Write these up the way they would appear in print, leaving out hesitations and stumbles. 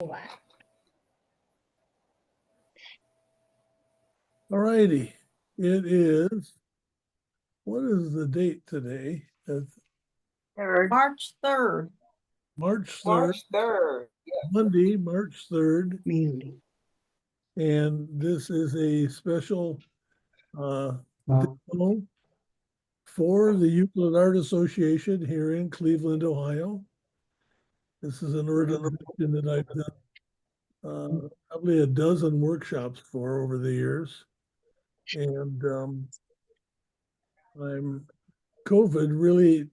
All righty. It is, what is the date today? It's Third. March 3rd. March 3rd, March 3rd. Monday, March 3rd. Muting. And this is a special demo for the Euclid Art Association here in Cleveland, Ohio. This is an organization that I've done probably a dozen workshops for over the years. And COVID really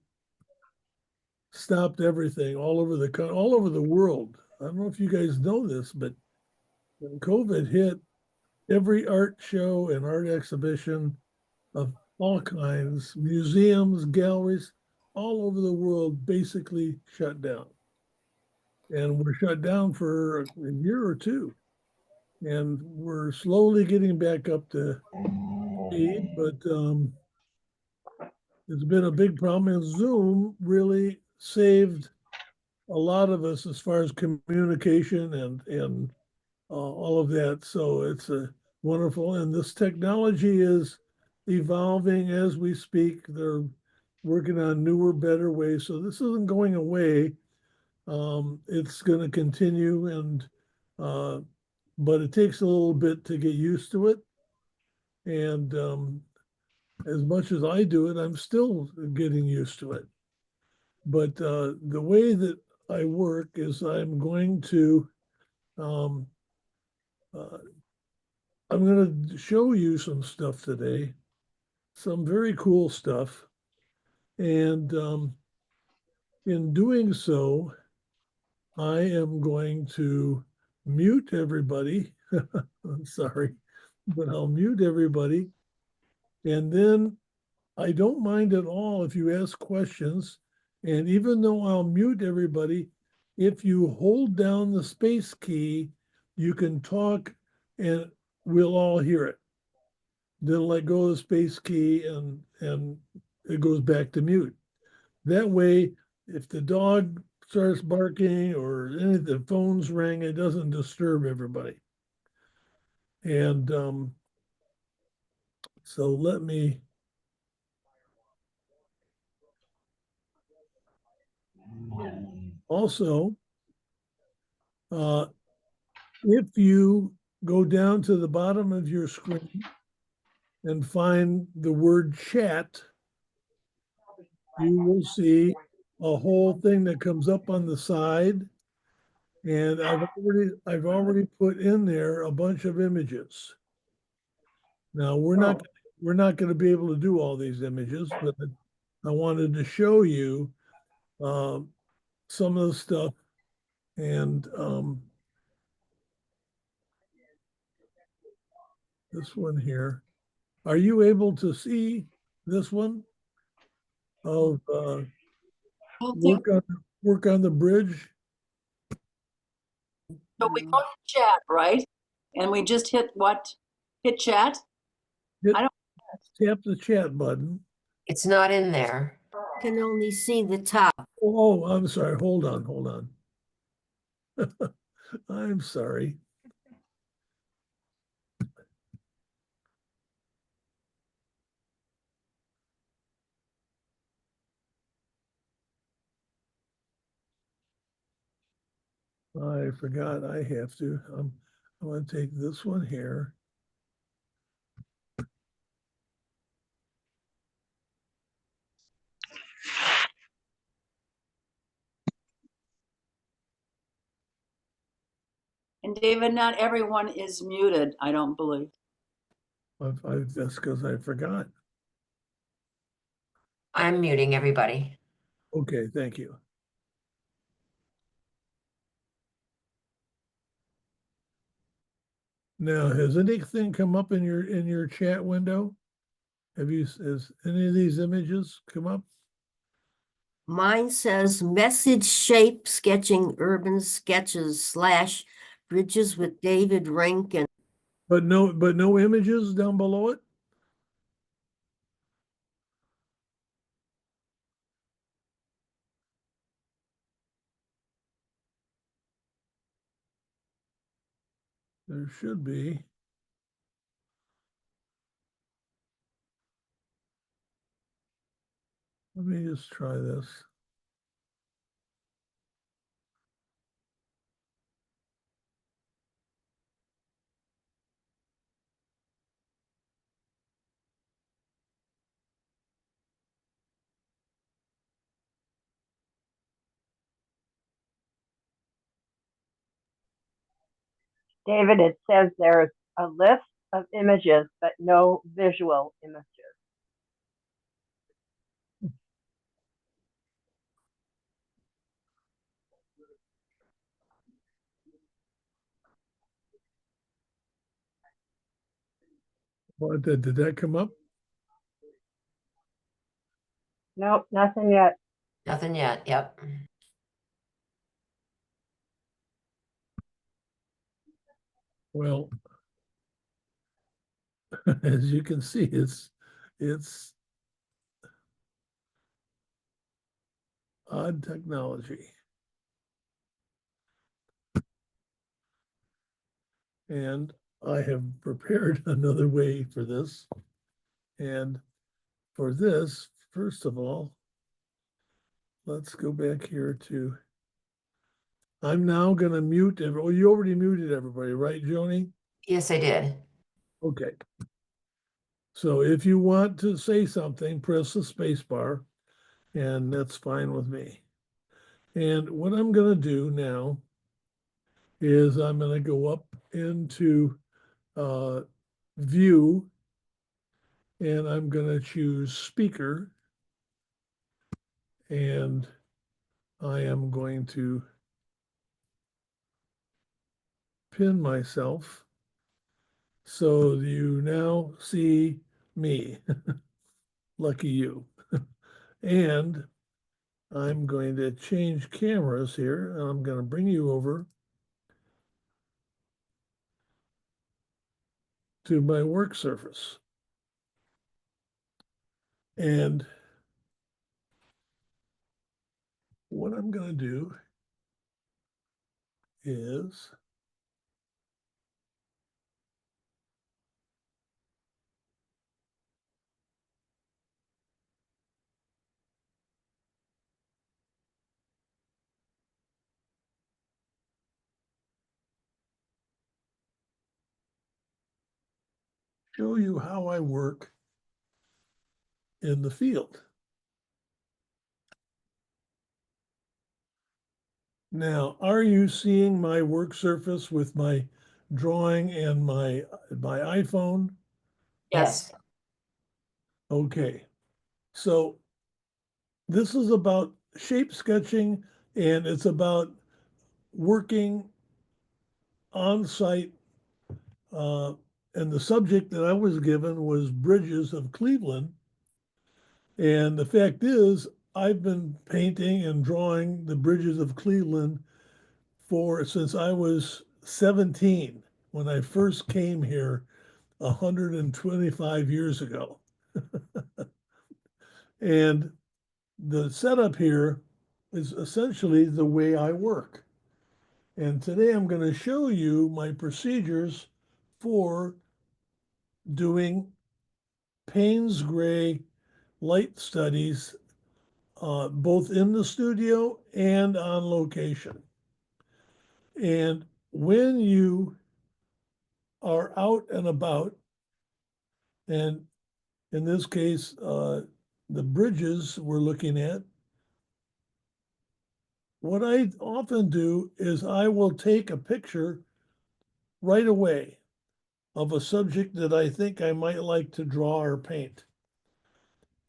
stopped everything all over the world. I don't know if you guys know this, but when COVID hit, every art show and art exhibition of all kinds, museums, galleries, all over the world basically shut down. And we're shut down for a year or two. And we're slowly getting back up to speed, but it's been a big problem. And Zoom really saved a lot of us as far as communication and all of that. So it's a wonderful, and this technology is evolving as we speak. They're working on newer, better ways. So this isn't going away. It's going to continue, and but it takes a little bit to get used to it. And as much as I do it, I'm still getting used to it. But the way that I work is um, I'm going to show you some stuff today, some very cool stuff. And in doing so, I am going to mute everybody. I'm sorry, but I'll mute everybody. And then I don't mind at all if you ask questions. And even though I'll mute everybody, if you hold down the space key, you can talk and we'll all hear it. Then let go of the space key and it goes back to mute. That way, if the dog starts barking or any of the phones ring, it doesn't disturb everybody. And so let me. Also, if you go down to the bottom of your screen and find the word chat, you will see a whole thing that comes up on the side. And I've already put in there a bunch of images. Now we're not going to be able to do all these images, but I wanted to show you some of the stuff. And this one here, are you able to see this one of work on the bridge? So we go to chat, right? And we just hit what? Hit chat? Tap the chat button. It's not in there. Can only see the top. Oh, I'm sorry. Hold on. I'm sorry. I forgot I have to. I'm going to take this one here. And David, not everyone is muted, I don't believe. That's because I forgot. I'm muting everybody. Okay, thank you. Now, has anything come up in your chat window? Has any of these images come up? Mine says message shape sketching urban sketches / bridges with David Rankin. But no images down below it? There should be. Let me just try this. David, it says there's a list of images, but no visual images. What did that come up? Nope, nothing yet. Nothing yet. Yep. Well, as you can see, it's odd technology. And I have prepared another way for this. And for this, first of all, let's go back here to, I'm now going to mute everyone. Oh, you already muted everybody, right, Joni? Yes, I did. Okay. So if you want to say something, press the space bar, and that's fine with me. And what I'm going to do now is I'm going to go up into view, and I'm going to choose speaker, and I am going to pin myself so you now see me. Lucky you. And I'm going to change cameras here, and I'm going to bring you over to my work surface. And what I'm going to do is show you how I work in the field. Now, are you seeing my work surface with my drawing and my iPhone? Yes. Okay. So this is about shape sketching, and it's about working on site. And the subject that I was given was Bridges of Cleveland. And the fact is, I've been painting and drawing the bridges of Cleveland since I was 17, when I first came here 125 years ago. And the setup here is essentially the way I work. And today I'm going to show you my procedures for doing Paynes Gray light studies, both in the studio and on location. And when you are out and about, and in this case, the bridges we're looking at, what I often do is I will take a picture right away of a subject that I think I might like to draw or paint.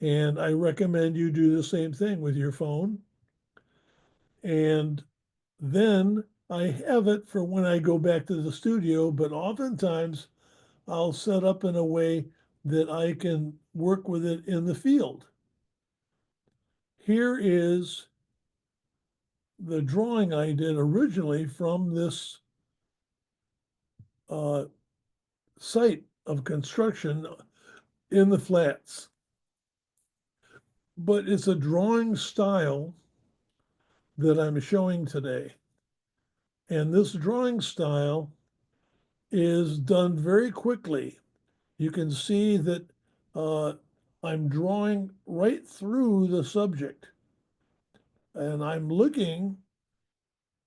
And I recommend you do the same thing with your phone. And then I have it for when I go back to the studio, but oftentimes I'll set up in a way that I can work with it in the field. Here is the drawing I did originally from this site of construction in the flats. But it's a drawing style that I'm showing today. And this drawing style is done very quickly. You can see that I'm drawing right through the subject, and I'm looking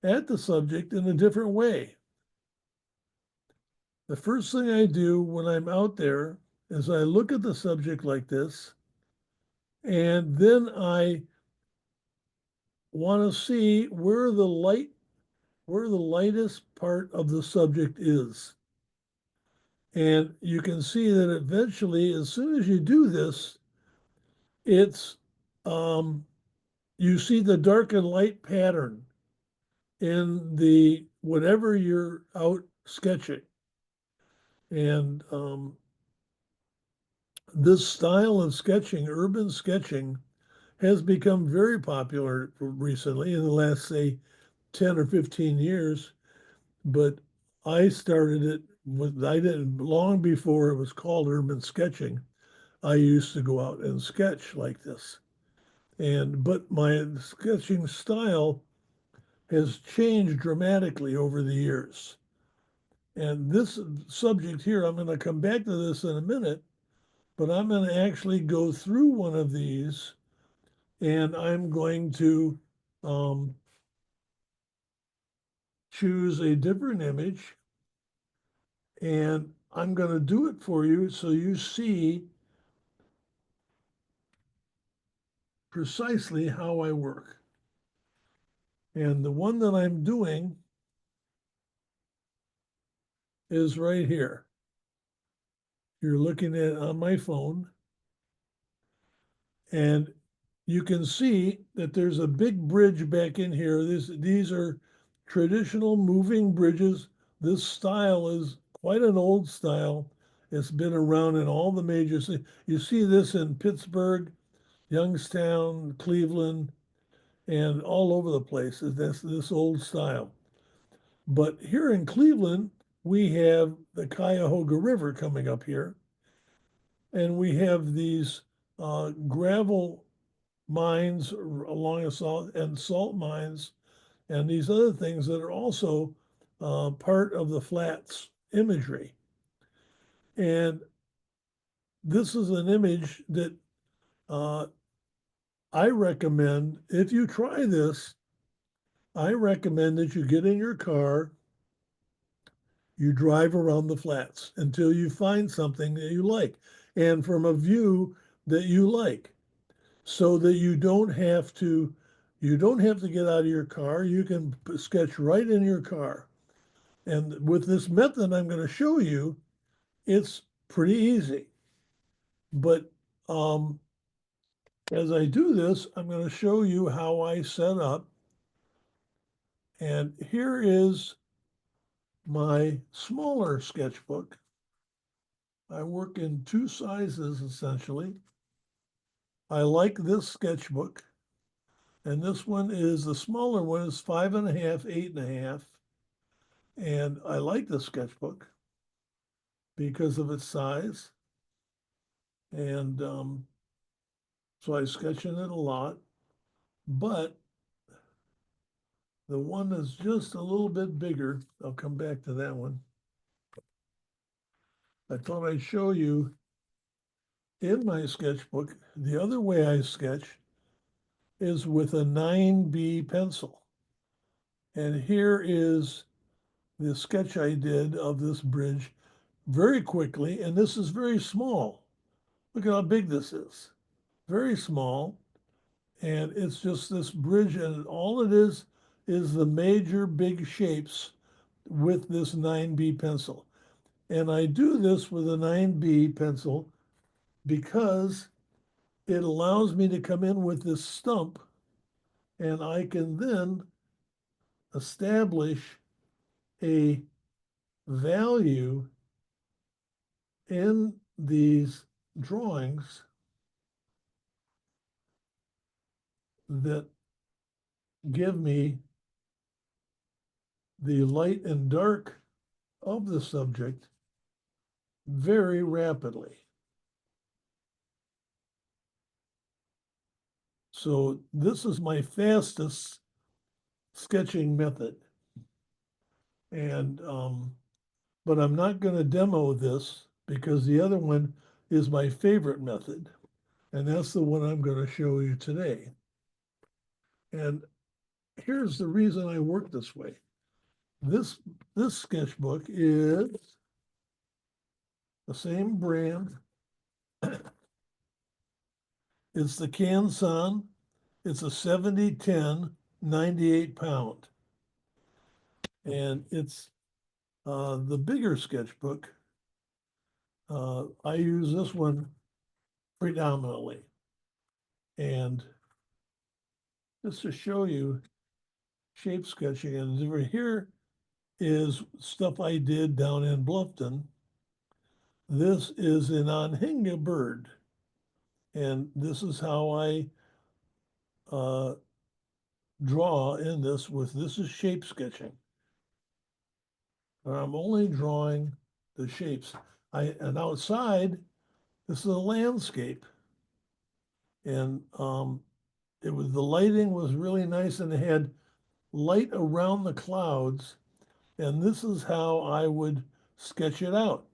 at the subject in a different way. The first thing I do when I'm out there is I look at the subject like this, and then I want to see where the lightest part of the subject is. And you can see that eventually, as soon as you do this, it's you see the dark and light pattern in the whatever you're out sketching. And this style of sketching, urban sketching, has become very popular recently in the last, say, 10 or 15 years. But I started it I didn't, long before it was called urban sketching. I used to go out and sketch like this. But my sketching style has changed dramatically over the years. And this subject here, I'm going to come back to this in a minute, but I'm going to actually go through one of these and I'm going to choose a different image and I'm going to do it for you so you see precisely how I work. And the one that I'm doing is right here. You're looking at it on my phone, and you can see that there's a big bridge back in here. These are traditional moving bridges. This style is quite an old style. It's been around in all the major cities. You see this in Pittsburgh, Youngstown, Cleveland, and all over the place. This old style. But here in Cleveland, we have the Cuyahoga River coming up here, and we have these gravel mines along the salt and salt mines, and these other things that are also part of the flats imagery. And this is an image that I recommend, if you try this, I recommend that you get in your car, you drive around the flats until you find something that you like, and from a view that you like, so that you don't have to get out of your car. You can sketch right in your car. And with this method I'm going to show you, it's pretty easy. But as I do this, I'm going to show you how I set up. And here is my smaller sketchbook. I work in two sizes, essentially. I like this sketchbook. And this one is, the smaller one is 5.5, 8.5. And I like this sketchbook because of its size. And so I sketch in it a lot. But the one that's just a little bit bigger, I'll come back to that one. I thought I'd show you in my sketchbook, the other way I sketch is with a 9B pencil. And here is the sketch I did of this bridge very quickly, and this is very small. Look at how big this is. Very small, and it's just this bridge, and all it is the major big shapes with this 9B pencil. And I do this with a 9B pencil because it allows me to come in with this stump, and I can then establish a value in these drawings that give me the light and dark of the subject very rapidly. So this is my fastest sketching method. And but I'm not going to demo this because the other one is my favorite method. And that's the one I'm going to show you today. And here's the reason I work this way. This sketchbook is the same brand. It's the Canson. It's a 7010 98 pound. And it's the bigger sketchbook. I use this one predominantly. And just to show you shape sketching, and over here is stuff I did down in Bluffton. This is an Anhinga bird. And this is how I draw in this this is shape sketching. I'm only drawing the shapes. And outside, this is a landscape. And the lighting was really nice, and it had light around the clouds. And this is how I would sketch it out.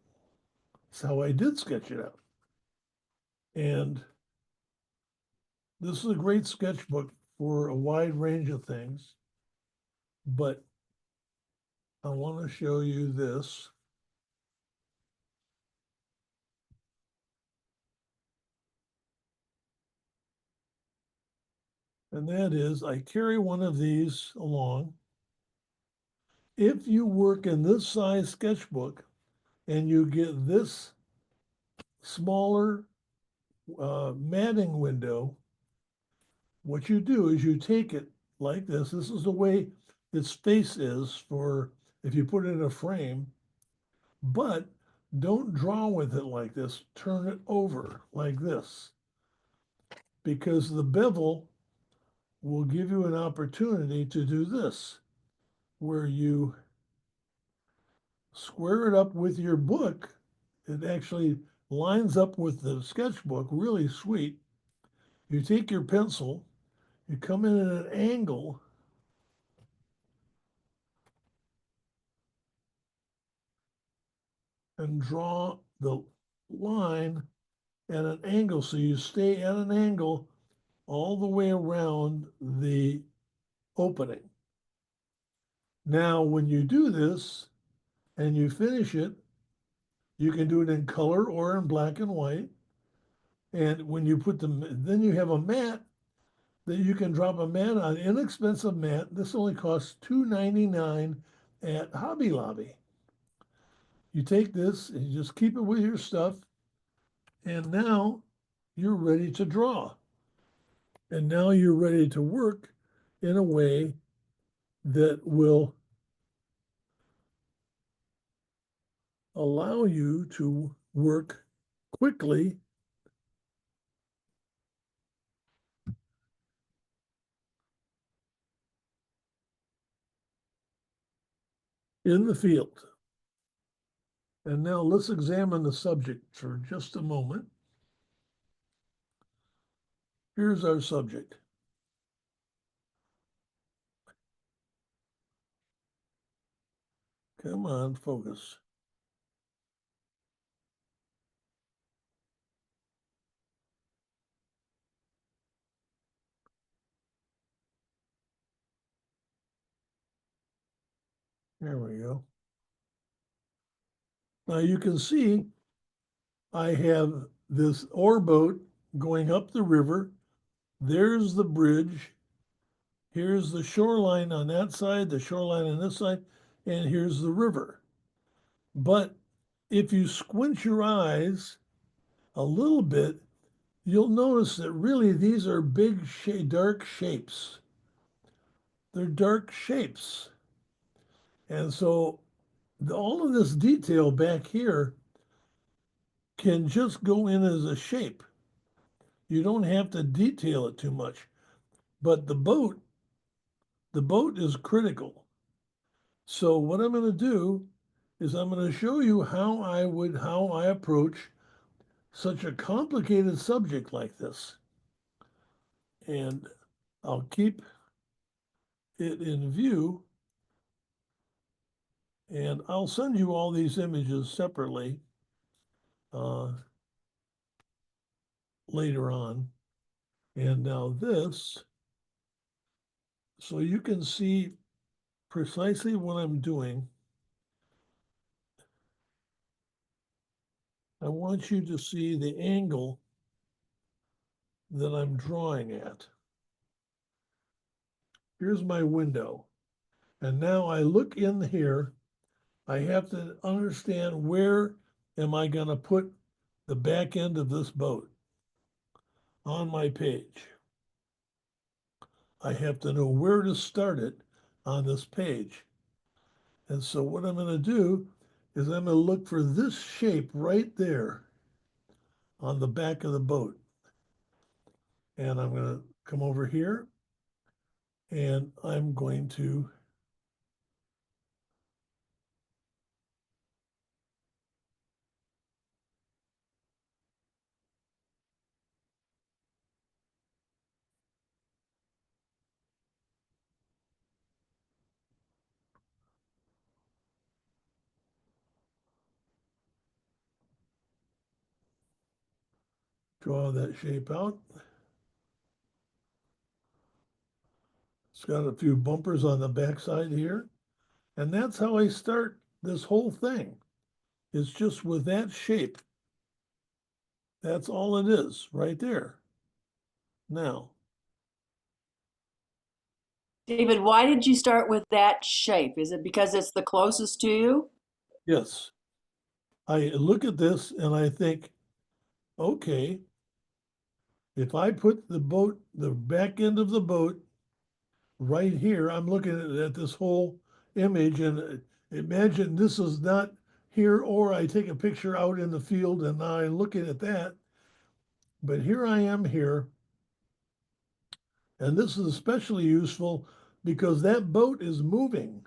That's how I did sketch it out. And this is a great sketchbook for a wide range of things. But I want to show you this. And that is, I carry one of these along. If you work in this size sketchbook and you get this smaller matting window, what you do is you take it like this. This is the way its face is for if you put it in a frame, but don't draw with it like this. Turn it over like this, because the bevel will give you an opportunity to do this, where you square it up with your book. It actually lines up with the sketchbook, really sweet. You take your pencil, you come in at an angle, and draw the line at an angle. So you stay at an angle all the way around the opening. Now, when you do this and you finish it, you can do it in color or in black and white. And when you put then you have a mat that you can drop a mat on, inexpensive mat. This only costs $2.99 at Hobby Lobby. You take this and you just keep it with your stuff, and now you're ready to draw. And now you're ready to work in a way that will allow you to work quickly in the field. And now let's examine the subject for just a moment. Here's our subject. Come on, focus. There we go. Now you can see I have this oar boat going up the river. There's the bridge. Here's the shoreline on that side, the shoreline on this side, and here's the river. But if you squint your eyes a little bit, you'll notice that really these are big, dark shapes. They're dark shapes. And so all of this detail back here can just go in as a shape. You don't have to detail it too much. But the boat is critical. So what I'm going to do is I'm going to show you how I approach such a complicated subject like this. And I'll keep it in view. And I'll send you all these images separately later on. And now this, so you can see precisely what I'm doing. I want you to see the angle that I'm drawing at. Here's my window. And now I look in here. I have to understand where am I going to put the back end of this boat on my page. I have to know where to start it on this page. And so what I'm going to do is I'm going to look for this shape right there on the back of the boat. And I'm going to come over here and I'm going to draw that shape out. It's got a few bumpers on the backside here. And that's how I start this whole thing. It's just with that shape. That's all it is right there. Now, David, why did you start with that shape? Is it because it's the closest to you? yes, I look at this and I think, okay, if I put the boat, the back end of the boat right here, I'm looking at this whole image and imagine this is not here, or I take a picture out in the field and now I'm looking at that. But here I am here. And this is especially useful because that boat is moving.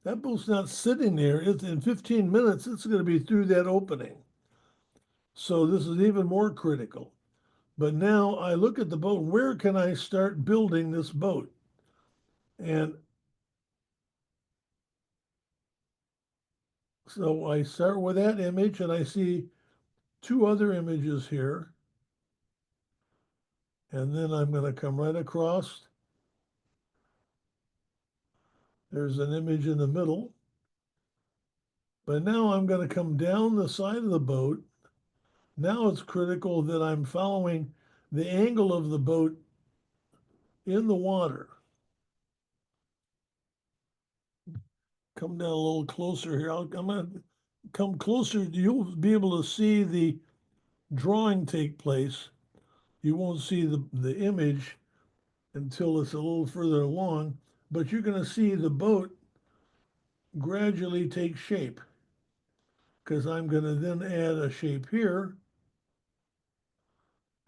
That boat's not sitting there. It's in 15 minutes, it's going to be through that opening. So this is even more critical. But now I look at the boat, where can I start building this boat? And so I start with that image and I see two other images here. And then I'm going to come right across. There's an image in the middle. But now I'm going to come down the side of the boat. Now it's critical that I'm following the angle of the boat in the water. Come down a little closer here. I'm going to come closer. You'll be able to see the drawing take place. You won't see the image until it's a little further along, but you're going to see the boat gradually take shape because I'm going to then add a shape here.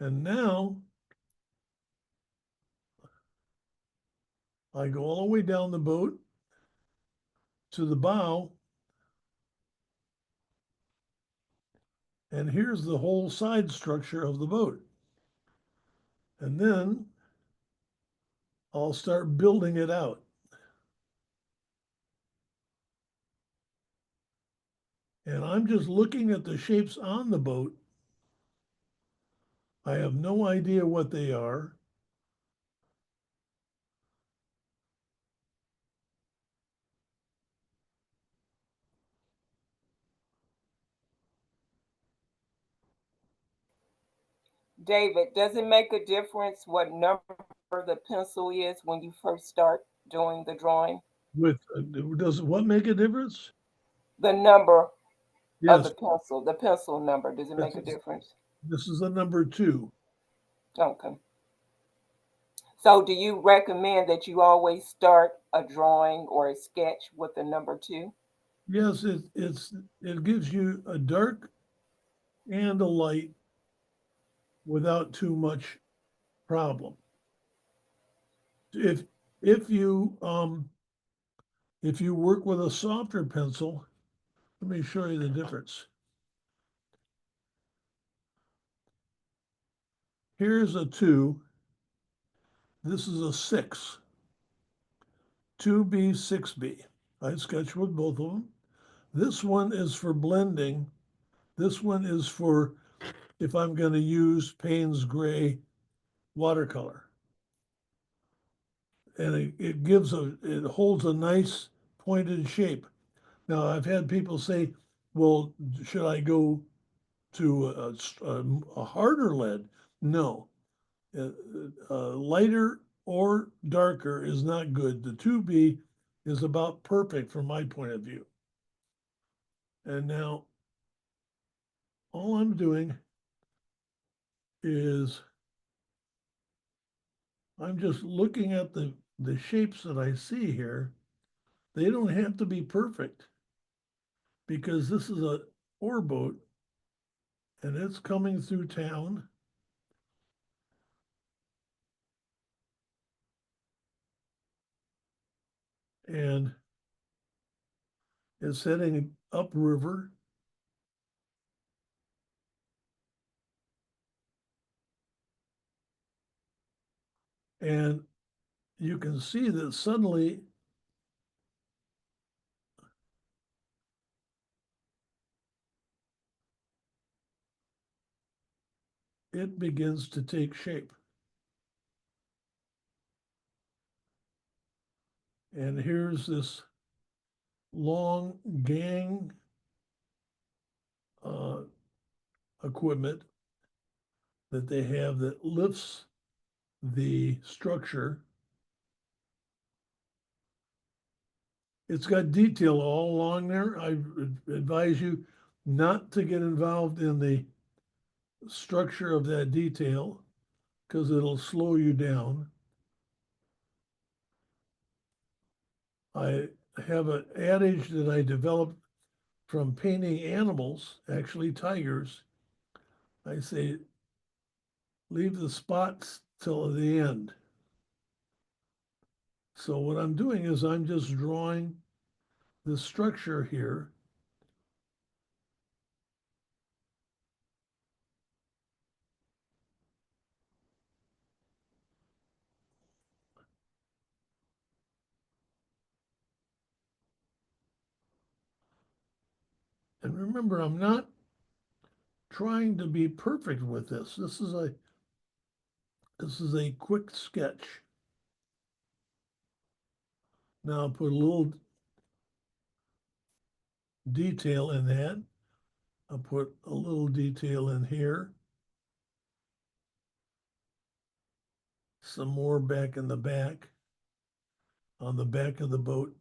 And now I go all the way down the boat to the bow. And here's the whole side structure of the boat. And then I'll start building it out. And I'm just looking at the shapes on the boat. I have no idea what they are. David, does it make a difference what number the pencil is when you first start doing the drawing? With does what make a difference? The number of Yes, the pencil number, does it make a this is, difference? this is a number 2. Okay. So do you recommend that you always start a drawing or a sketch with the number 2? Yes, it gives you a dark and a light without too much problem. If if you work with a softer pencil, let me show you the difference. Here's a 2. This is a 6. 2B, 6B. I sketch with both of them. This one is for blending. This one is for if I'm going to use Paynes Gray watercolor. And it holds a nice pointed shape. Now, I've had people say, well, should I go to a harder lead? No. Lighter or darker is not good. The 2B is about perfect from my point of view. And now, all I'm doing is I'm just looking at the shapes that I see here. They don't have to be perfect because this is a ore boat and it's coming through town. And it's heading upriver. And you can see that suddenly it begins to take shape. And here's this long gang equipment that they have that lifts the structure. It's got detail all along there. I advise you not to get involved in the structure of that detail because it'll slow you down. I have an adage that I developed from painting animals, actually tigers. I say, leave the spots till the end. So what I'm doing is I'm just drawing the structure here. And remember, I'm not trying to be perfect with this. This is a quick sketch. Now I'll put a little detail in that. I'll put a little detail in here. Some more back in the back, on the back of the boat.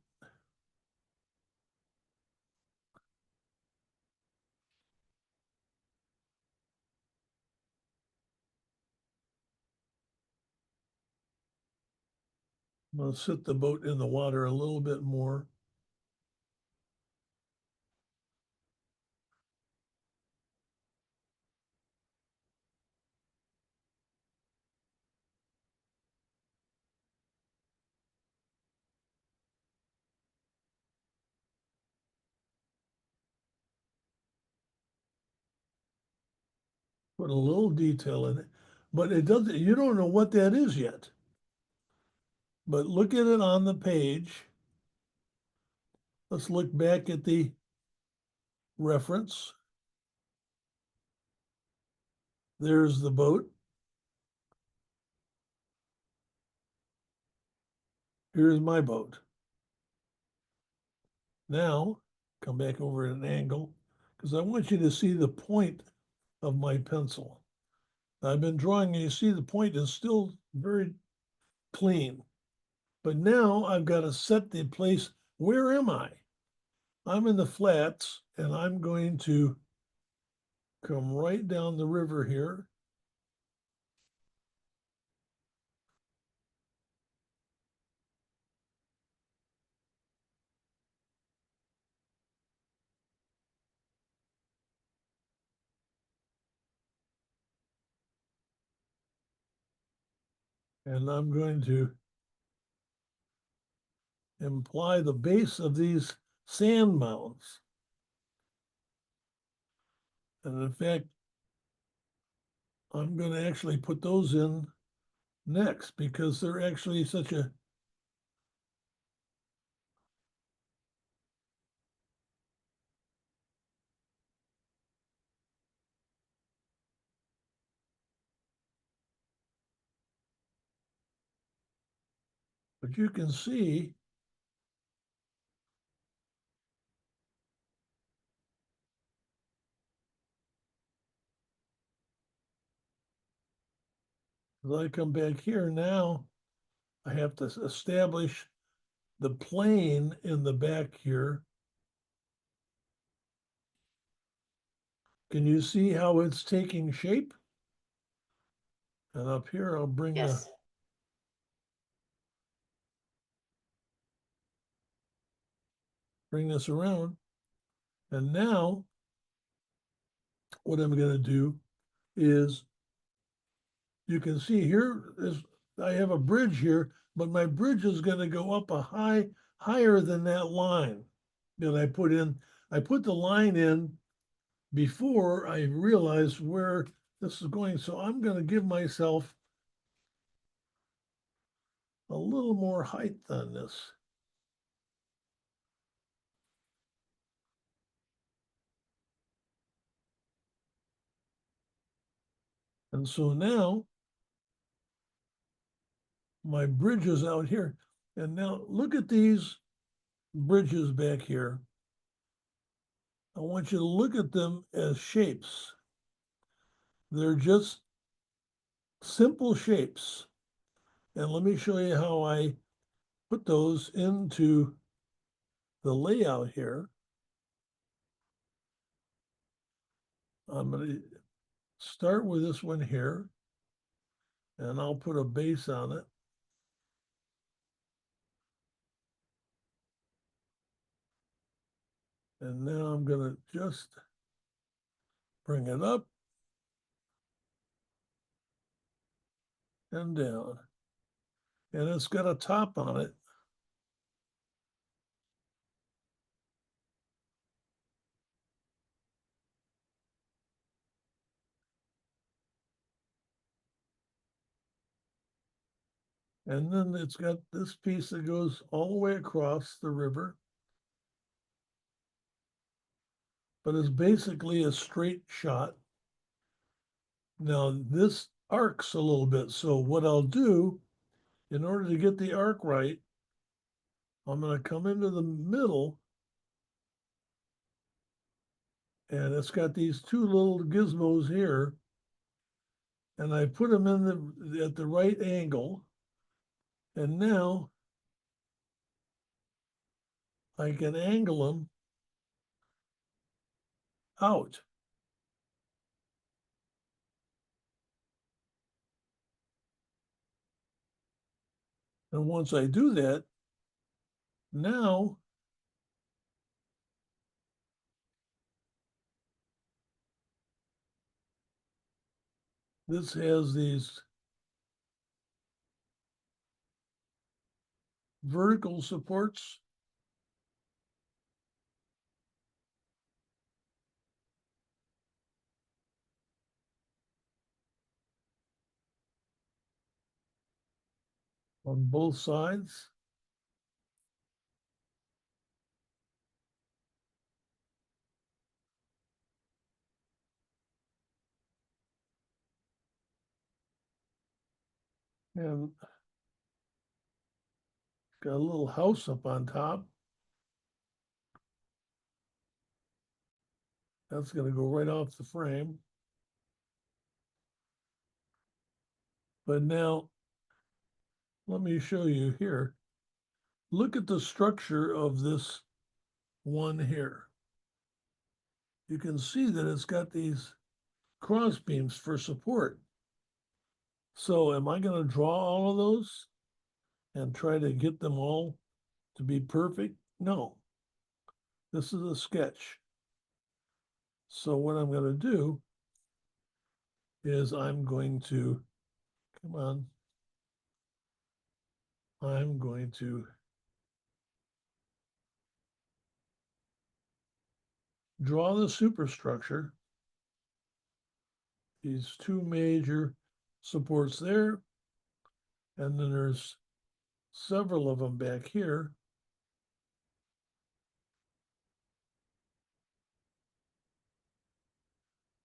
I'm going to sit the boat in the water a little bit more. Put a little detail in it, but it doesn't, you don't know what that is yet. But look at it on the page. Let's look back at the reference. There's the boat. Here's my boat. Now, come back over at an angle, because I want you to see the point of my pencil. I've been drawing, and you see the point is still very clean. But now I've got to set the place. Where am I? I'm in the flats, and I'm going to come right down the river here. And I'm going to imply the base of these sand mounds. And in fact, I'm going to actually put those in next because they're actually such a But you can see as I come back here now, I have to establish the plane in the back here. Can you see how it's taking shape? And up here, I'll bring Yes. bring this around. And now what I'm going to do is, you can see here is I have a bridge here, but my bridge is going to go up higher than that line that I put in. I put the line in before I realized where this is going. So I'm going to give myself a little more height than this. And so now my bridge is out here. And now look at these bridges back here. I want you to look at them as shapes. They're just simple shapes. And let me show you how I put those into the layout here. I'm going to start with this one here, and I'll put a base on it. And now I'm going to just bring it up and down. And it's got a top on it. And then it's got this piece that goes all the way across the river. But it's basically a straight shot. Now this arcs a little bit. So what I'll do, in order to get the arc right, I'm going to come into the middle, and it's got these two little gizmos here, and I put them in at the right angle. And now I can angle them out. And once I do that, now this has these vertical supports. On both sides. And got a little house up on top. That's going to go right off the frame. But now, let me show you here. Look at the structure of this one here. You can see that it's got these cross beams for support. So am I going to draw all of those and try to get them all to be perfect? No. This is a sketch. So what I'm going to do is I'm going to, come on, I'm going to draw the superstructure, these two major supports there, and then there's several of them back here.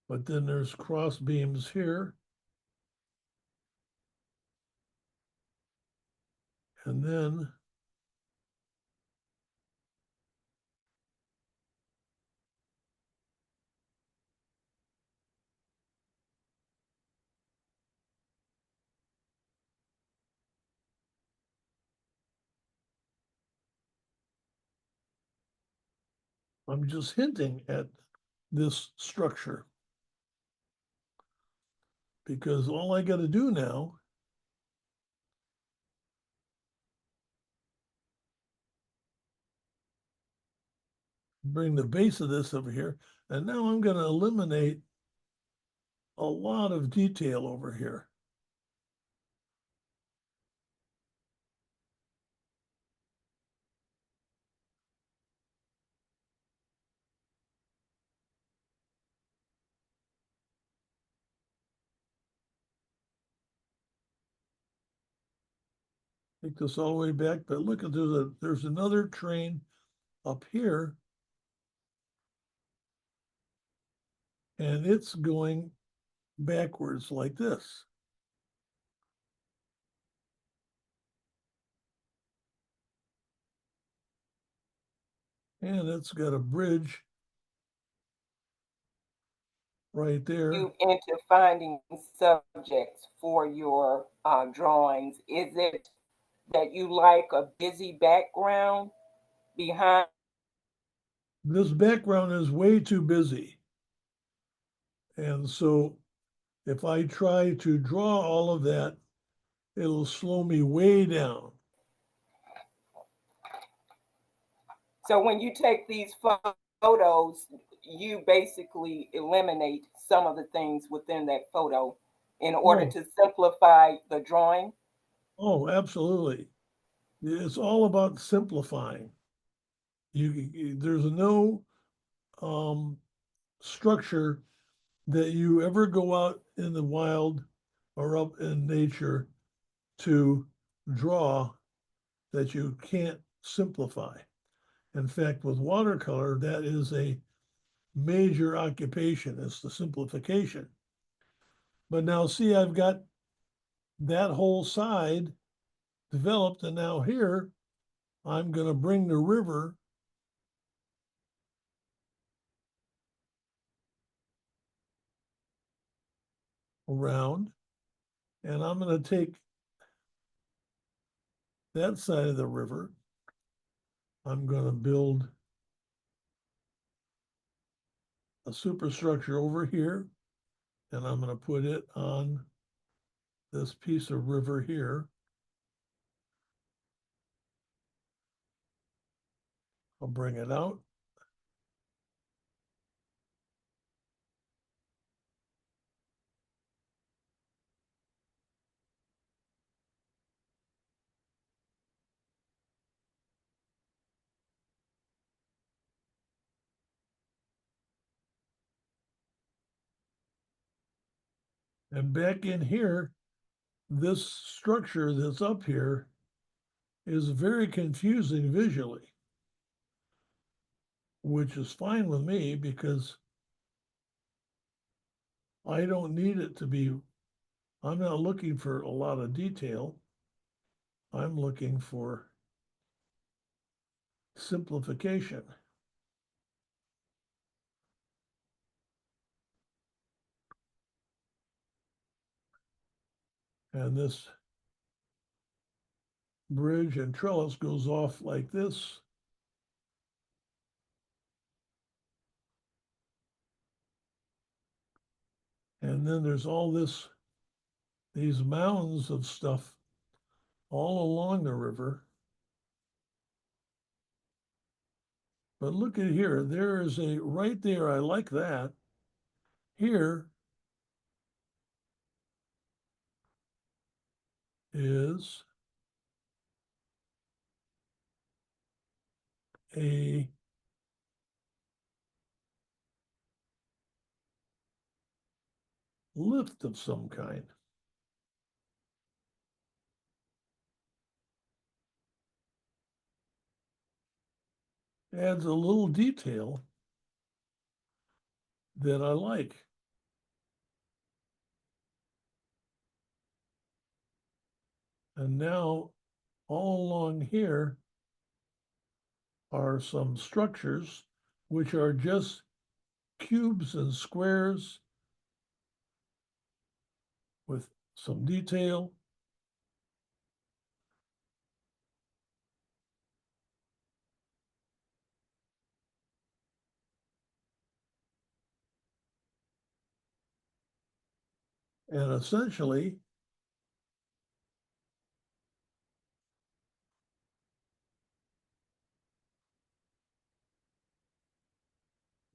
But then there's cross beams here. And then I'm just hinting at this structure, because all I got to do now bring the base of this over here, and now I'm going to eliminate a lot of detail over here. Take this all the way back, but look at there's another train up here, and it's going backwards like this. And it's got a bridge right there. You into finding subjects for your drawings. Is it that you like a busy background behind? This background is way too busy. And so if I try to draw all of that, it'll slow me way down. So when you take these photos, you basically eliminate some of the things within that photo in order Oh. to simplify the drawing. Oh, absolutely. It's all about simplifying. There's no structure that you ever go out in the wild or up in nature to draw that you can't simplify. In fact, with watercolor, that is a major occupation, is the simplification. But now see, I've got that whole side developed, and now here, I'm going to bring the river around, and I'm going to take that side of the river. I'm going to build a superstructure over here, and I'm going to put it on this piece of river here. I'll bring it out. And back in here, this structure that's up here is very confusing visually, which is fine with me because I don't need it to be, I'm not looking for a lot of detail. I'm looking for simplification. And this bridge and trellis goes off like this. And then there's all these mounds of stuff all along the river. But look at here, there is a, right there, I like that. Here is a lift of some kind. Adds a little detail that I like. And now all along here are some structures which are just cubes and squares with some detail. And essentially,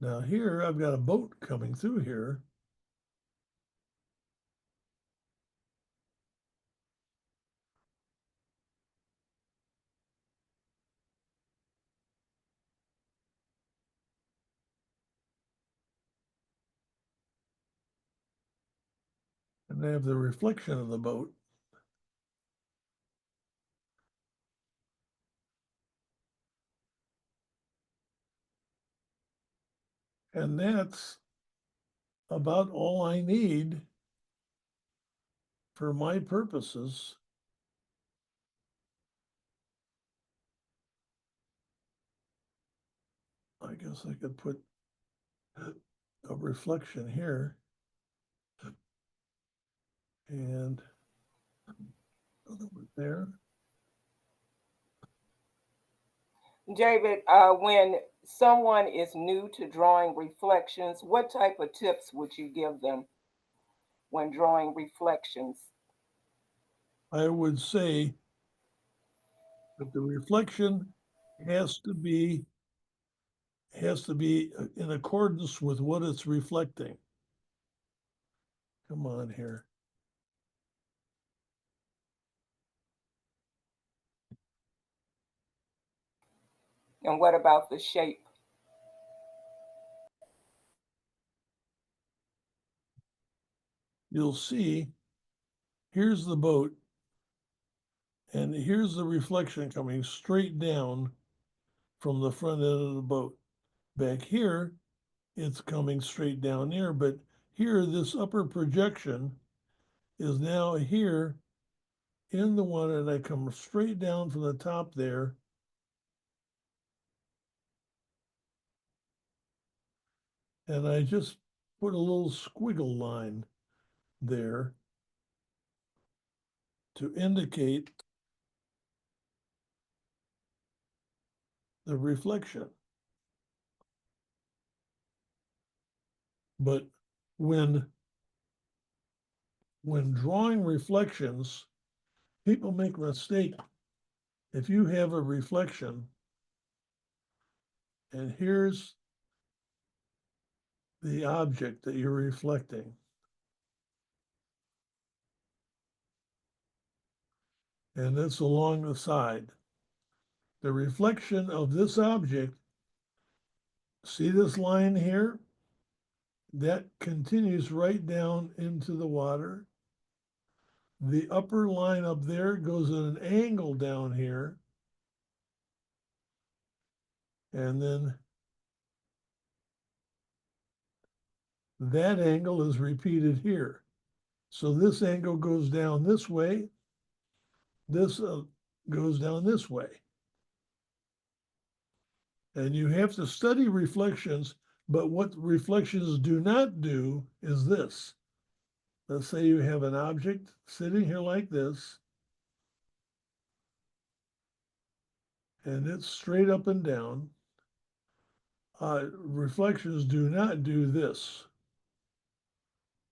now here I've got a boat coming through here. And they have the reflection of the boat. And that's about all I need for my purposes. I guess I could put a reflection here and another one there. David, when someone is new to drawing reflections, what type of tips would you give them when drawing reflections? I would say that the reflection has to be in accordance with what it's reflecting. Come on here. And what about the shape? You'll see, here's the boat, and here's the reflection coming straight down from the front end of the boat. Back here, it's coming straight down there, but here, this upper projection is now here in the one, and I come straight down from the top there. And I just put a little squiggle line there to indicate the reflection. But when drawing reflections, people make a mistake. If you have a reflection, and here's the object that you're reflecting, and it's along the side. The reflection of this object, see this line here? That continues right down into the water. The upper line up there goes at an angle down here. And then that angle is repeated here. So this angle goes down this way. This goes down this way. And you have to study reflections, but what reflections do not do is this. Let's say you have an object sitting here like this, and it's straight up and down. Reflections do not do this.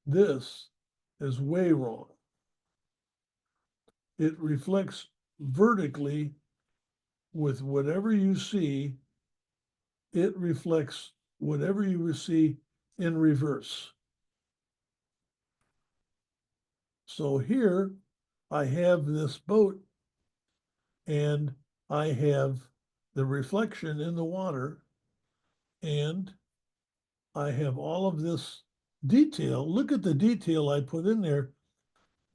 This is way wrong. It reflects vertically with whatever you see. It reflects whatever you see in reverse. So here I have this boat, and I have the reflection in the water, and I have all of this detail. Look at the detail I put in there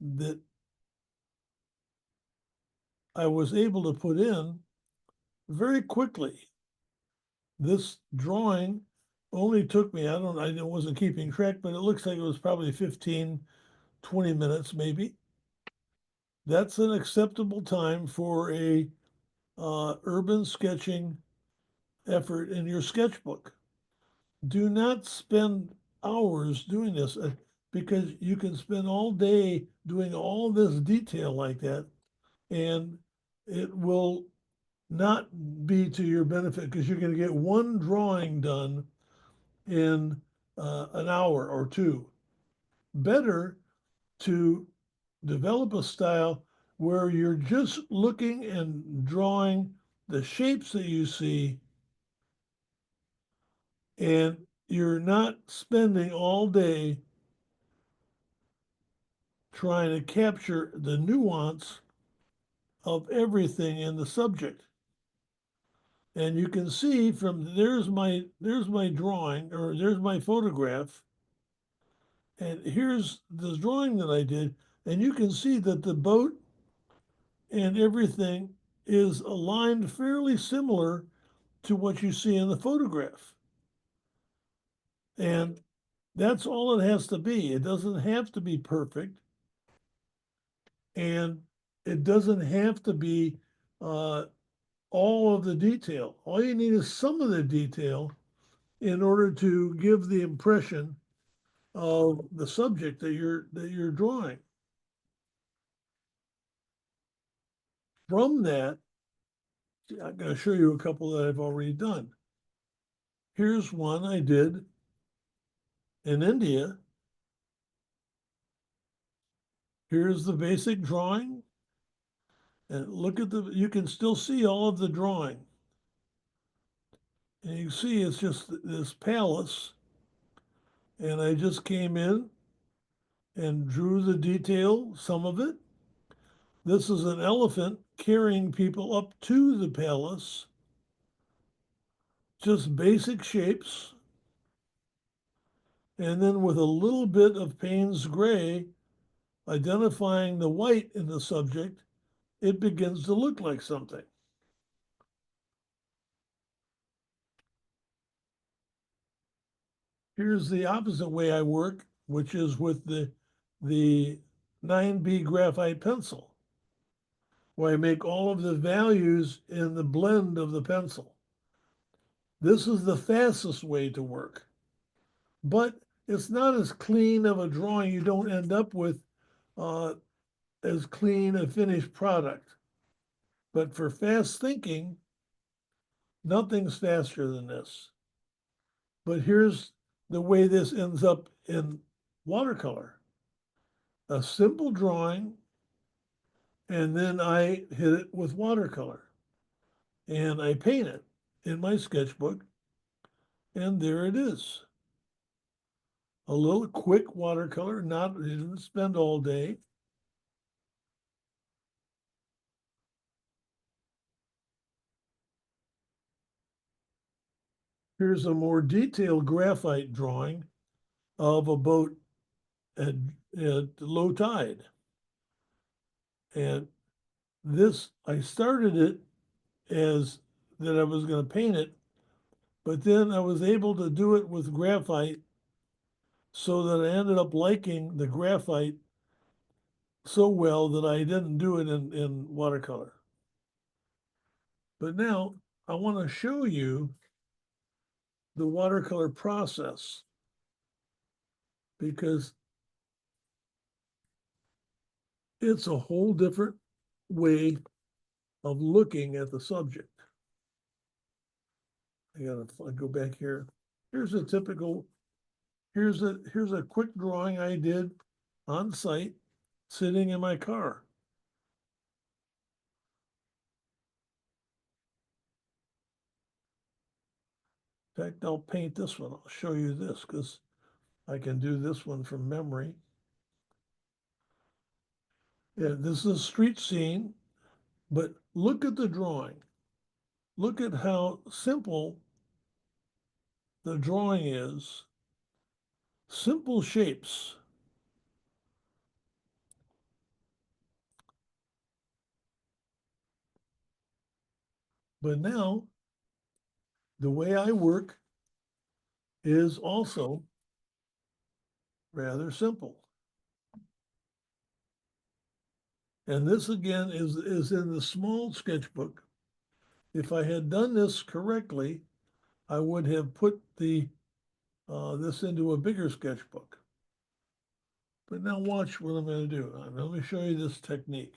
that I was able to put in very quickly. This drawing only took me, I wasn't keeping track, but it looks like it was probably 15, 20 minutes maybe. that's an acceptable time for a urban sketching effort in your sketchbook. Do not spend hours doing this because you can spend all day doing all this detail like that, and it will not be to your benefit because you're going to get one drawing done in an hour or two. Better to develop a style where you're just looking and drawing the shapes that you see, and you're not spending all day trying to capture the nuance of everything in the subject. And you can see from there's my drawing, or there's my photograph, and here's the drawing that I did, and you can see that the boat and everything is aligned fairly similar to what you see in the photograph. And that's all it has to be. It doesn't have to be perfect. And it doesn't have to be all of the detail. All you need is some of the detail in order to give the impression of the subject that you're drawing. From that, I'm going to show you a couple that I've already done. Here's one I did in India. Here's the basic drawing. And look at you can still see all of the drawing. And you can see it's just this palace. And I just came in and drew the detail, some of it. This is an elephant carrying people up to the palace. Just basic shapes. And then with a little bit of Paynes Gray, identifying the white in the subject, it begins to look like something. Here's the opposite way I work, which is with the 9B graphite pencil, where I make all of the values in the blend of the pencil. This is the fastest way to work, but it's not as clean of a drawing. You don't end up with as clean a finished product. But for fast thinking, nothing's faster than this. But here's the way this ends up in watercolor. A simple drawing, and then I hit it with watercolor. And I paint it in my sketchbook, and there it is. A little quick watercolor, you didn't spend all day. Here's a more detailed graphite drawing of a boat at low tide. And this, I started it as that I was going to paint it, but then I was able to do it with graphite so that I ended up liking the graphite so well that I didn't do it in watercolor. But now I want to show you the watercolor process, because it's a whole different way of looking at the subject. I gotta go back here. Here's a typical, here's a quick drawing I did on site, sitting in my car. In fact, I'll paint this one. I'll show you this because I can do this one from memory. Yeah, this is a street scene, but look at the drawing. Look at how simple the drawing is. Simple shapes. But now, the way I work is also rather simple. And this again is in the small sketchbook. If I had done this correctly, I would have put this into a bigger sketchbook. But now watch what I'm going to do. Let me show you this technique.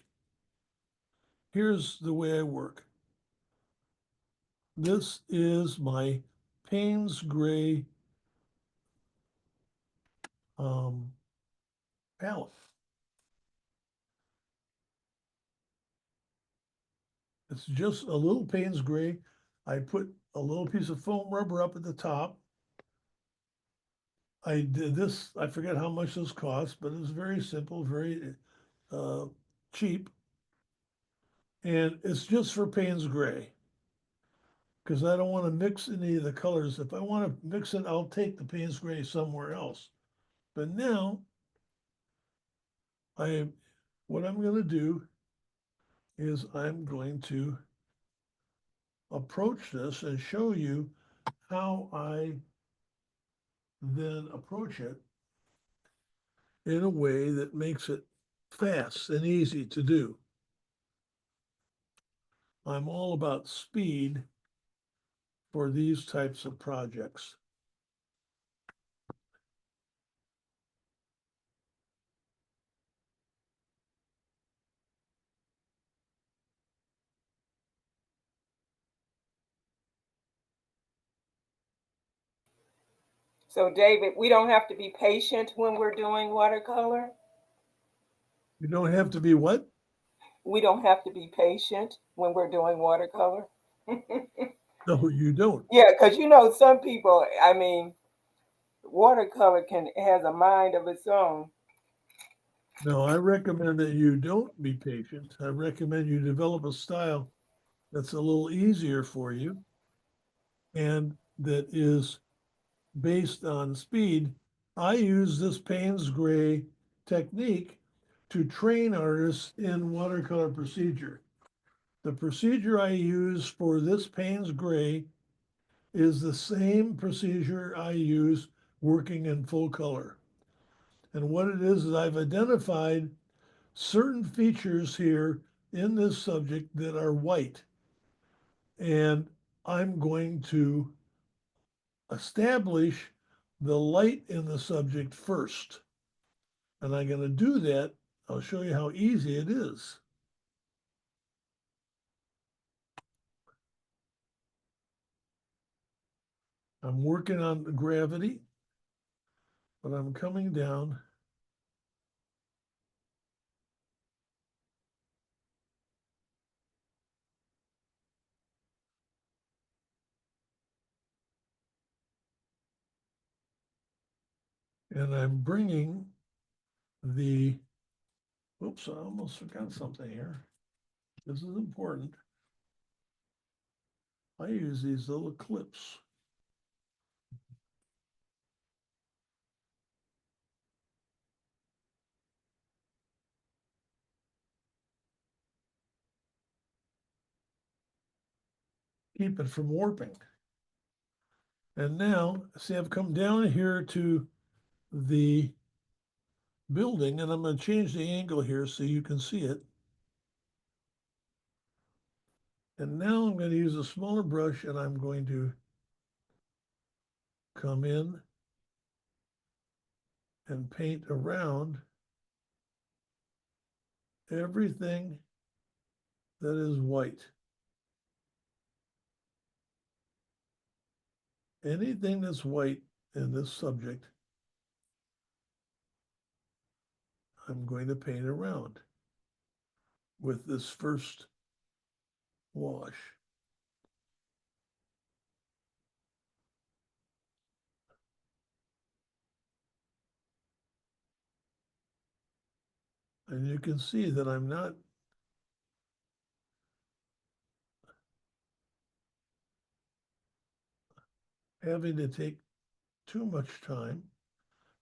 Here's the way I work. This is my Paynes Gray palette. It's just a little Paynes Gray. I put a little piece of foam rubber up at the top. I did this, I forget how much this cost, but it was very simple, very cheap. And it's just for Paynes Gray, because I don't want to mix any of the colors. If I want to mix it, I'll take the Paynes Gray somewhere else. But now, what I'm going to do is I'm going to approach this and show you how I then approach it in a way that makes it fast and easy to do. I'm all about speed for these types of projects. So David, we don't have to be patient when we're doing watercolor? You don't have to be what? We don't have to be patient when we're doing watercolor? No, you don't. Yeah, because you know, some people, I mean, watercolor has a mind of its own. No, I recommend that you don't be patient. I recommend you develop a style that's a little easier for you and that is based on speed. I use this Paynes Gray technique to train artists in watercolor procedure. The procedure I use for this Paynes Gray is the same procedure I use working in full color. And what it is I've identified certain features here in this subject that are white. And I'm going to establish the light in the subject first. And I'm going to do that. I'll show you how easy it is. I'm working on the gravity, but I'm coming down. And I'm bringing oops, I almost forgot something here. This is important. I use these little clips. Keep it from warping. And now, see, I've come down here to the building, and I'm going to change the angle here so you can see it. And now I'm going to use a smaller brush, and I'm going to come in and paint around everything that is white. Anything that's white in this subject, I'm going to paint around with this first wash. And you can see that I'm not having to take too much time.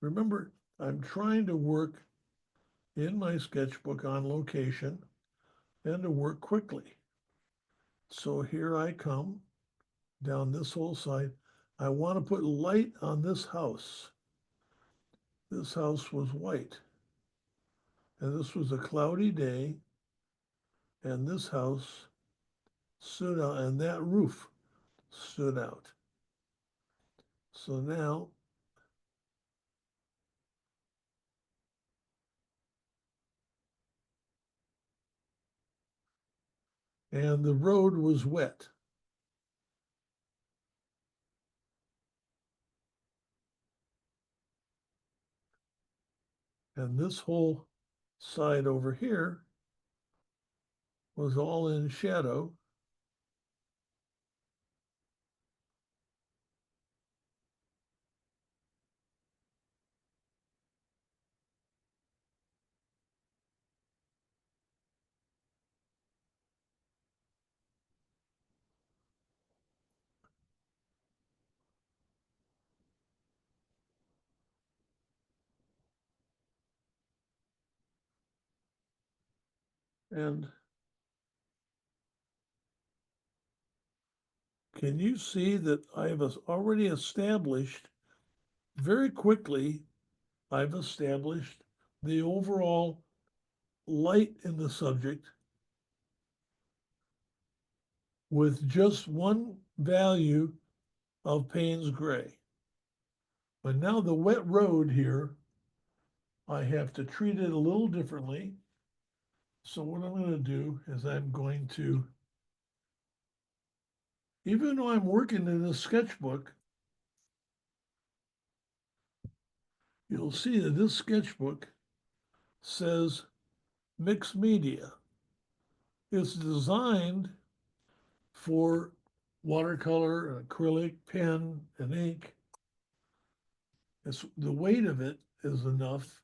Remember, I'm trying to work in my sketchbook on location and to work quickly. So here I come down this whole side. I want to put light on this house. This house was white. And this was a cloudy day. and this house stood out, and that roof stood out. So now and the road was wet. And this whole side over here was all in shadow. And can you see that I've already established very quickly, I've established the overall light in the subject with just one value of Paynes Gray. But now the wet road here, I have to treat it a little differently. So what I'm going to do is I'm going to, even though I'm working in a sketchbook, you'll see that this sketchbook says mixed media. It's designed for watercolor, acrylic, pen, and ink. The weight of it is enough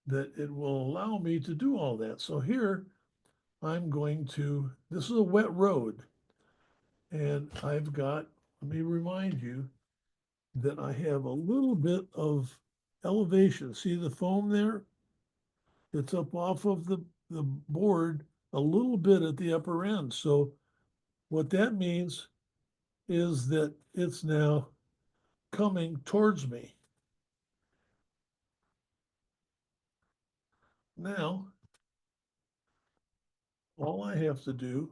that it will allow me to do all that. So here I'm going to, this is a wet road. And I've got, let me remind you that I have a little bit of elevation. See the foam there? It's up off of the board a little bit at the upper end. So what that means is that it's now coming towards me. Now, all I have to do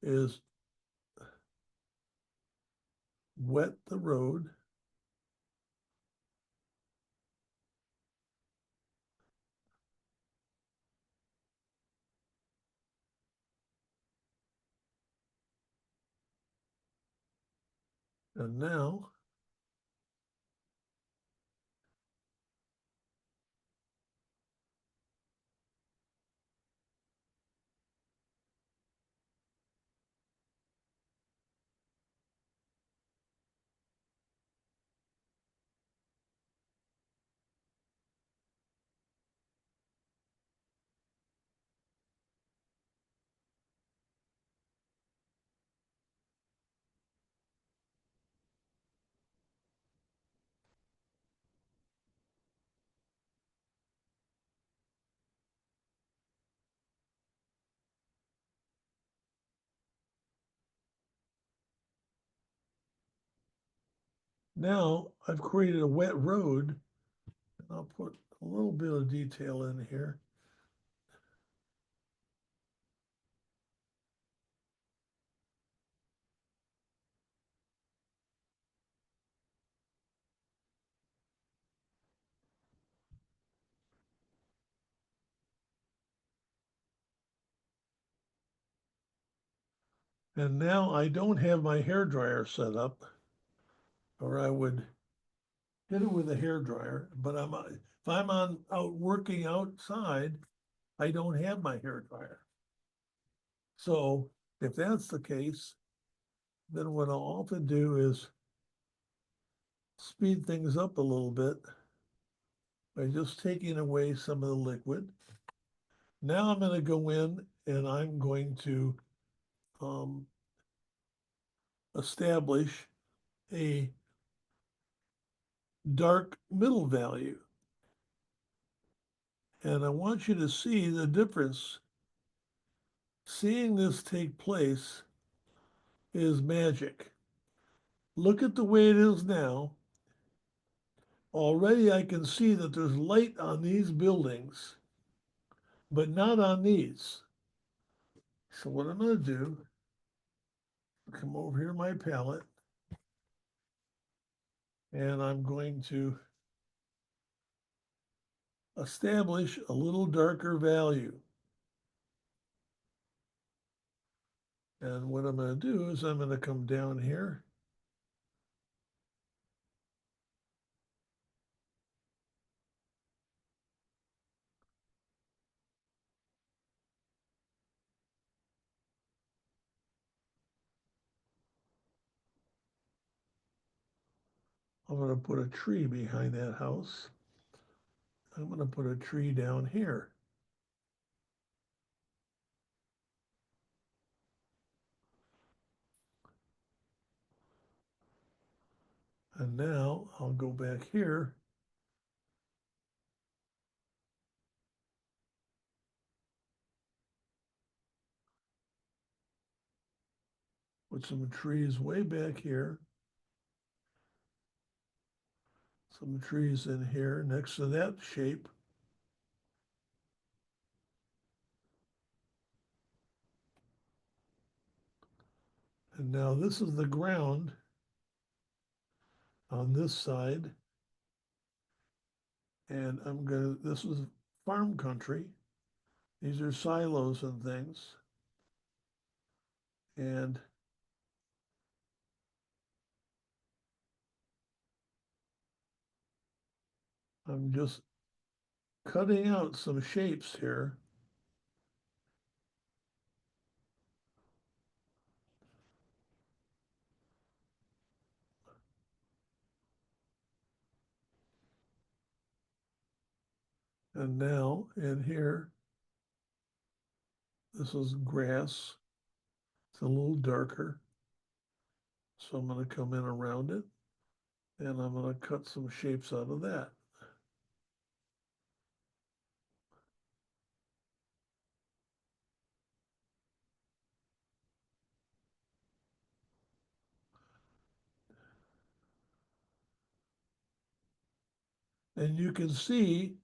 is wet the road. And now I've created a wet road, and I'll put a little bit of detail in here. And now I don't have my hair dryer set up, or I would hit it with a hair dryer. But if I'm out working outside, I don't have my hair dryer. So if that's the case, then what I'll often do is speed things up a little bit by just taking away some of the liquid. Now I'm going to go in and I'm going to establish a dark middle value. And I want you to see the difference. Seeing this take place is magic. Look at the way it is now. Already I can see that there's light on these buildings, but not on these. So what I'm going to do, come over here to my palette, and I'm going to establish a little darker value. And what I'm going to do is I'm going to come down here. I'm going to put a tree behind that house. I'm going to put a tree down here. And now I'll go back here. Put some trees way back here. Some trees in here next to that shape. And now this is the ground on this side. And this is farm country. These are silos and things. And I'm just cutting out some shapes here. And now in here, this is grass. It's a little darker. So I'm going to come in around it, and I'm going to cut some shapes out of that. And you can see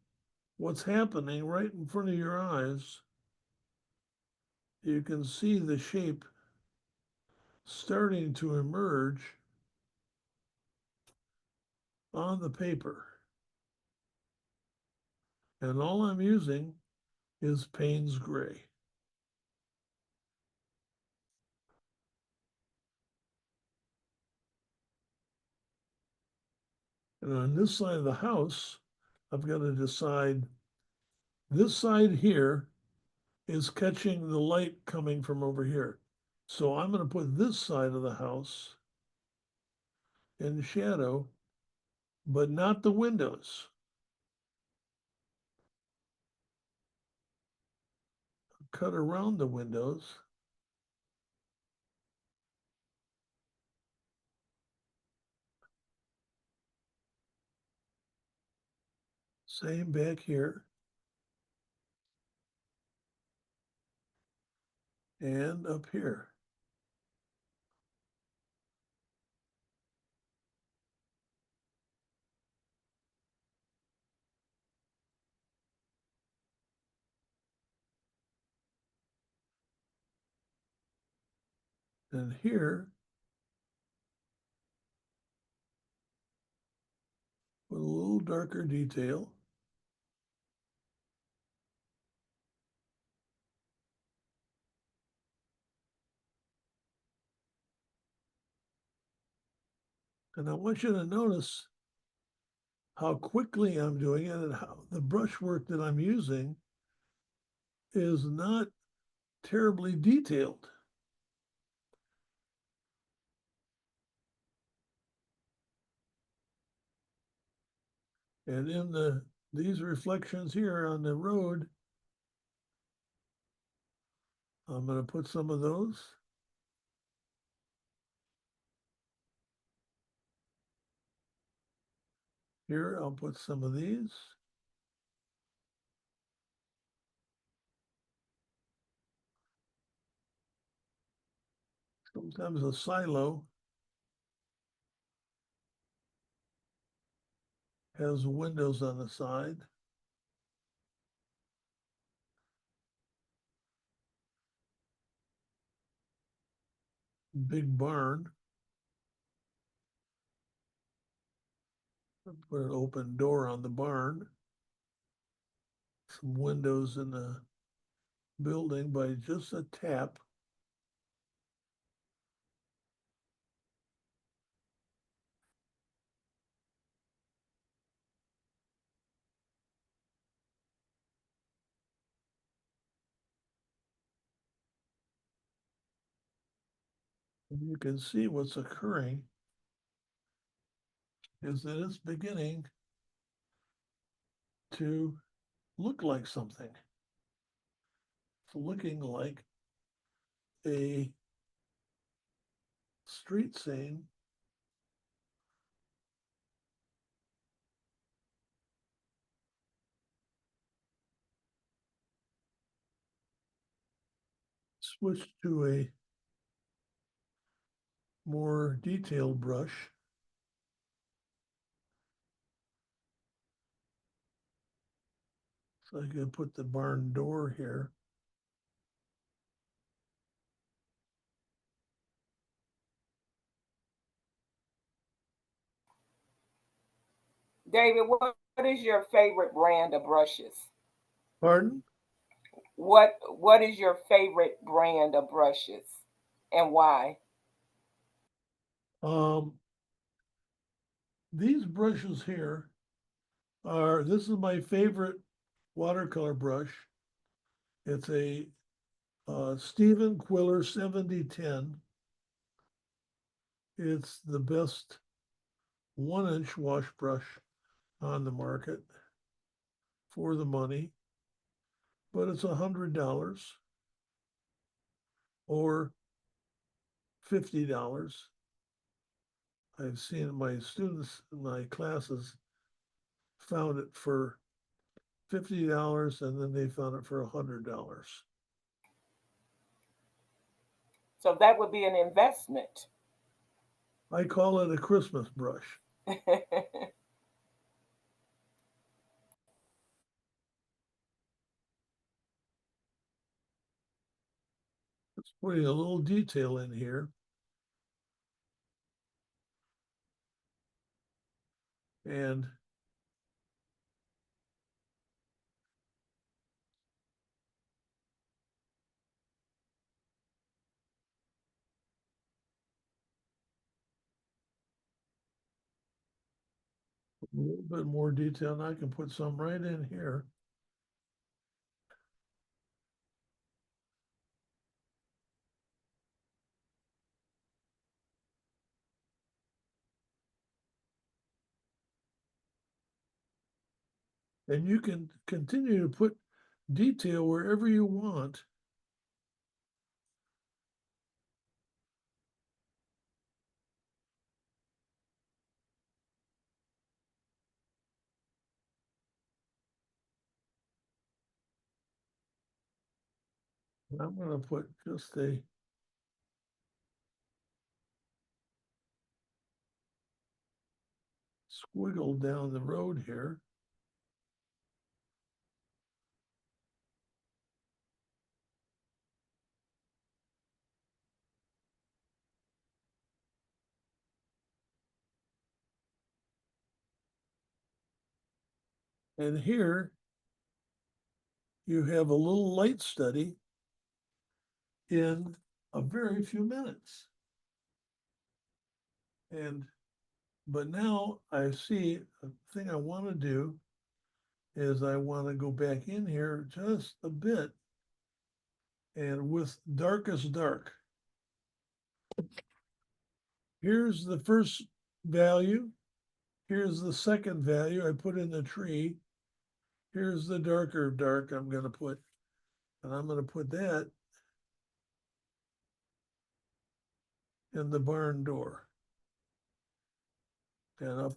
what's happening right in front of your eyes. You can see the shape starting to emerge on the paper. And all I'm using is Paynes Gray. And on this side of the house, I've got to decide this side here is catching the light coming from over here. So I'm going to put this side of the house in shadow, but not the windows. Cut around the windows. Same back here. And up here. And here, with a little darker detail. And I want you to notice how quickly I'm doing it and how the brushwork that I'm using is not terribly detailed. And in these reflections here on the road, I'm going to put some of those. Here, I'll put some of these. Sometimes a silo has windows on the side. big barn. Put an open door on the barn. Some windows in the building by just a tap. And you can see what's occurring is that it's beginning to look like something. It's looking like a street scene. Switch to a more detailed brush. So I can put the barn door here. David, what is your favorite brand of brushes? Pardon? What is your favorite brand of brushes and why? These brushes here are, this is my favorite watercolor brush. It's a Stephen Quiller 7010. It's the best 1-inch wash brush on the market for the money, but it's $100 or $50. I've seen my students in my classes found it for $50 and then they found it for $100. So that would be an investment. I call it a Christmas brush. It's putting a little detail in here. And a little bit more detail, and I can put some right in here. And you can continue to put detail wherever you want. I'm going to put just a squiggle down the road here. And here you have a little light study in a very few minutes. But now I see a thing I want to do is I want to go back in here just a bit and with darkest dark. Here's the first value. Here's the second value I put in the tree. Here's the darker dark I'm going to put, and I'm going to put that in the barn door and up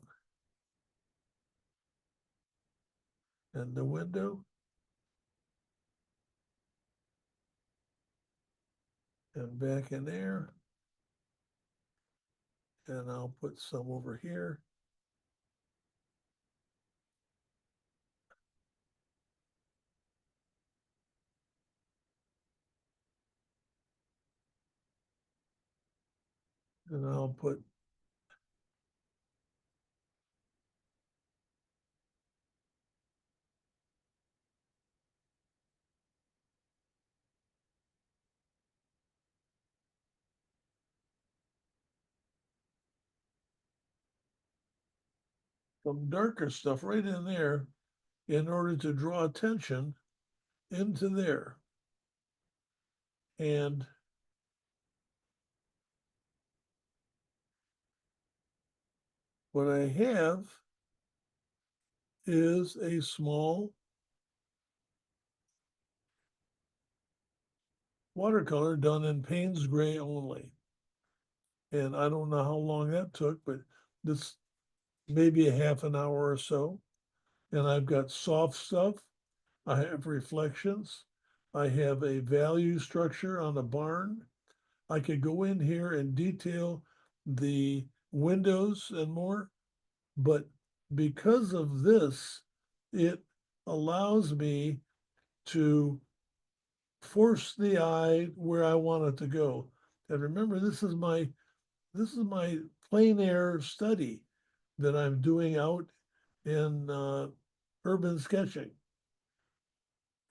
in the window and back in there. And I'll put some over here. And I'll put some darker stuff right in there in order to draw attention into there. And what I have is a small watercolor done in Paynes Gray only. And I don't know how long that took, but this maybe a half an hour or so. And I've got soft stuff. I have reflections. I have a value structure on a barn. I could go in here and detail the windows and more, but because of this, it allows me to force the eye where I want it to go. And remember, this is my plein air study that I'm doing out in urban sketching.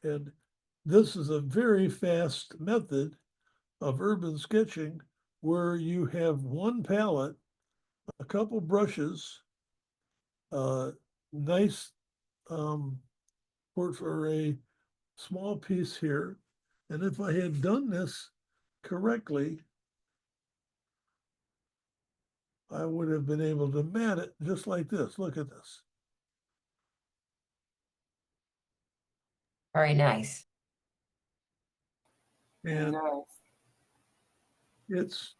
And this is a very fast method of urban sketching where you have one palette, a couple brushes, nice for a small piece here. And if I had done this correctly, I would have been able to mat it just like this. Look at this. Very nice. And Nice. it's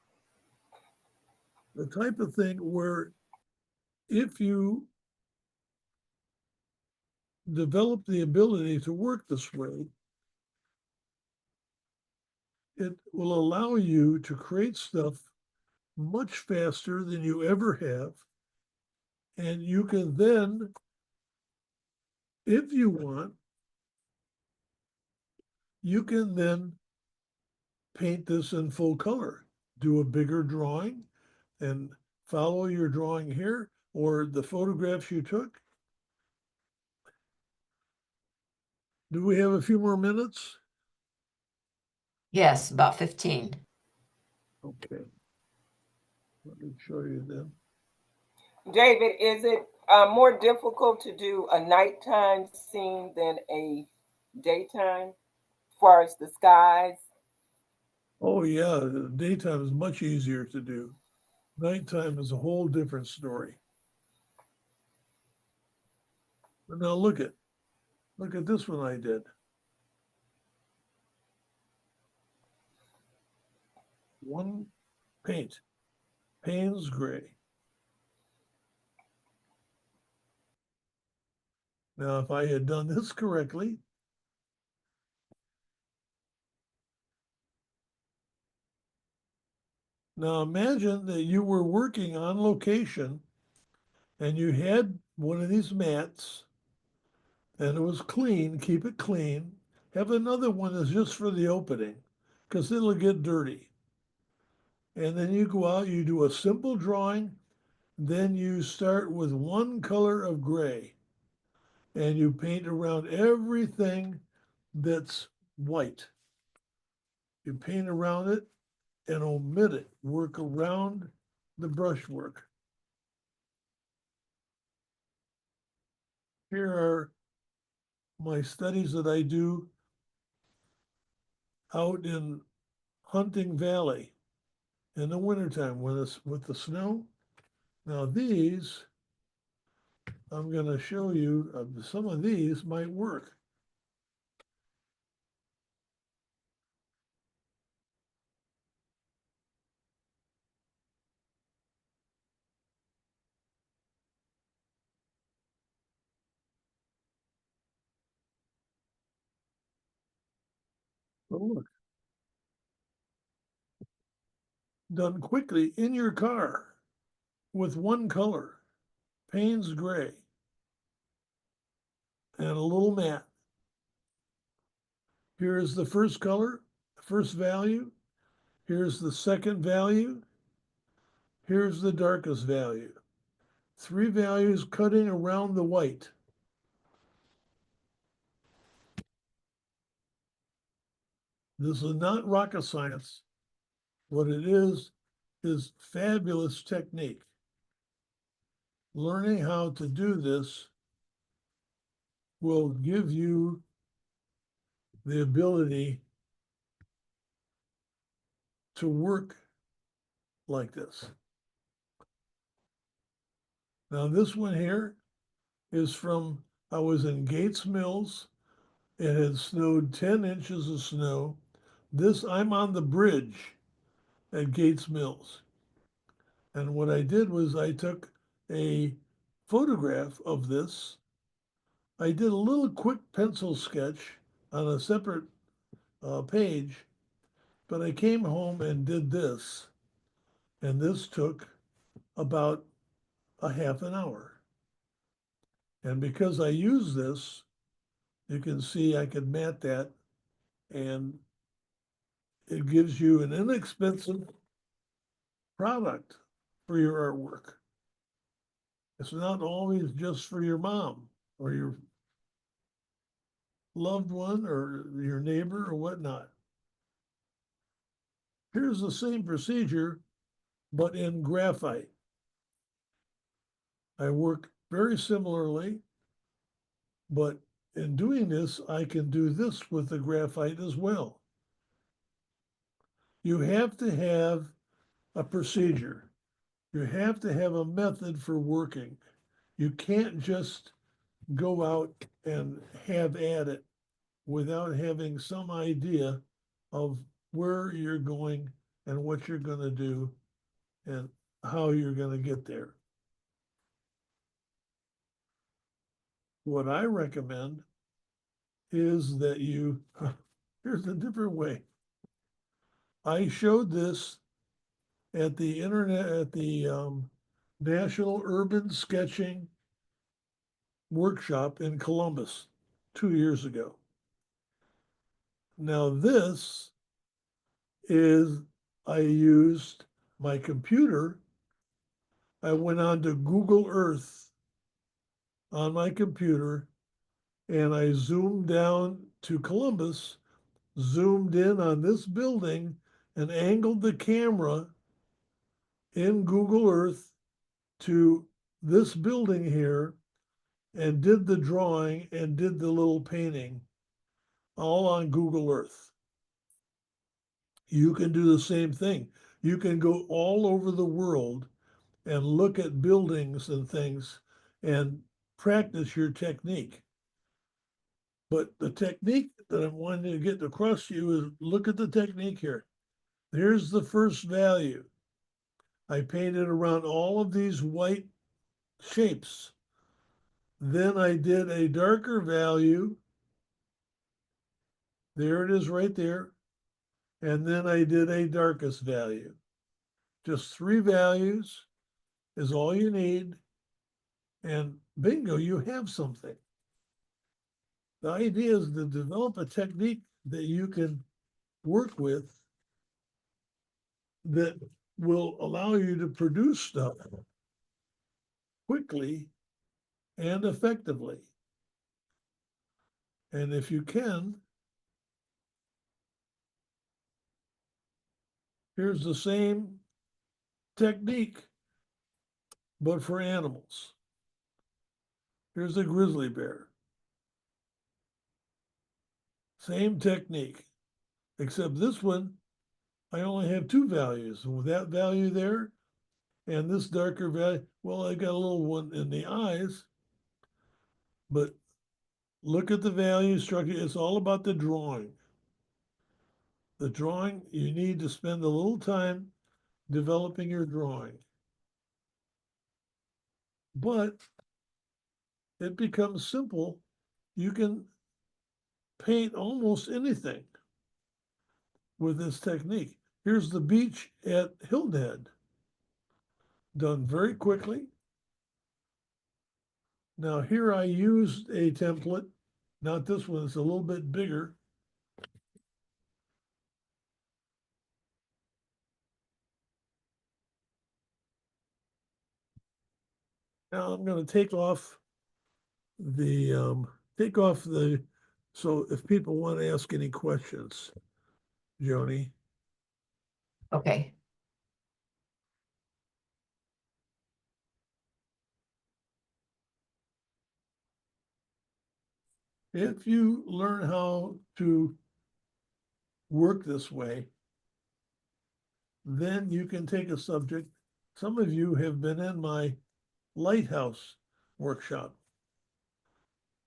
the type of thing where if you develop the ability to work this way, it will allow you to create stuff much faster than you ever have. And you can then, if you want, you can then paint this in full color, do a bigger drawing and follow your drawing here or the photographs you took. Do we have a few more minutes? Yes, about 15. Okay. Let me show you then. David, is it more difficult to do a nighttime scene than a daytime, as far as the skies? Oh yeah, the daytime is much easier to do. Nighttime is a whole different story. But now look at this one I did. One paint, Paynes Gray. Now, if I had done this correctly, now imagine that you were working on location and you had one of these mats and it was clean, keep it clean. Have another one that's just for the opening because it'll get dirty. And then you go out, you do a simple drawing, then you start with one color of gray and you paint around everything that's white. You paint around it and omit it, work around the brushwork. Here are my studies that I do out in Hunting Valley in the wintertime when it's with the snow. Now these, I'm going to show you, some of these might work. But look, done quickly in your car with one color, Paynes Gray, and a little mat. Here's the first color, first value. Here's the second value. Here's the darkest value. 3 values cutting around the white. This is not rocket science. What it is fabulous technique. Learning how to do this will give you the ability to work like this. Now this one here is from, I was in Gates Mills. It had snowed 10 inches of snow. I'm on the bridge at Gates Mills. And what I did was I took a photograph of this. I did a little quick pencil sketch on a separate page, but I came home and did this. And this took about a half an hour. And because I use this, you can see I can mat that, and it gives you an inexpensive product for your artwork. It's not always just for your mom or your loved one or your neighbor or whatnot. Here's the same procedure, but in graphite. I work very similarly, but in doing this, I can do this with the graphite as well. You have to have a procedure. You have to have a method for working. You can't just go out and have at it without having some idea of where you're going and what you're going to do and how you're going to get there. What I recommend is that you, here's a different way. I showed this at the National Urban Sketching Workshop in Columbus 2 years ago. Now this is, I used my computer. I went on to Google Earth on my computer and I zoomed down to Columbus, zoomed in on this building and angled the camera in Google Earth to this building here and did the drawing and did the little painting all on Google Earth. You can do the same thing. You can go all over the world and look at buildings and things and practice your technique. But the technique that I'm wanting to get across to you is, look at the technique here. Here's the first value. I painted around all of these white shapes. Then I did a darker value. There it is right there. And then I did a darkest value. Just 3 values is all you need. And bingo, you have something. The idea is to develop a technique that you can work with that will allow you to produce stuff quickly and effectively. And if you can, here's the same technique, but for animals. Here's a grizzly bear. Same technique, except this one, I only have 2 values. With that value there and this darker value, well, I got a little one in the eyes, but look at the value structure. It's all about the drawing. The drawing, you need to spend a little time developing your drawing. But it becomes simple. You can paint almost anything with this technique. Here's the beach at Hilton Head, done very quickly. Now here I used a template, not this one, it's a little bit bigger. Now I'm going to take off the, so if people want to ask any questions, Joni. Okay. If you learn how to work this way, then you can take a subject. Some of you have been in my lighthouse workshop.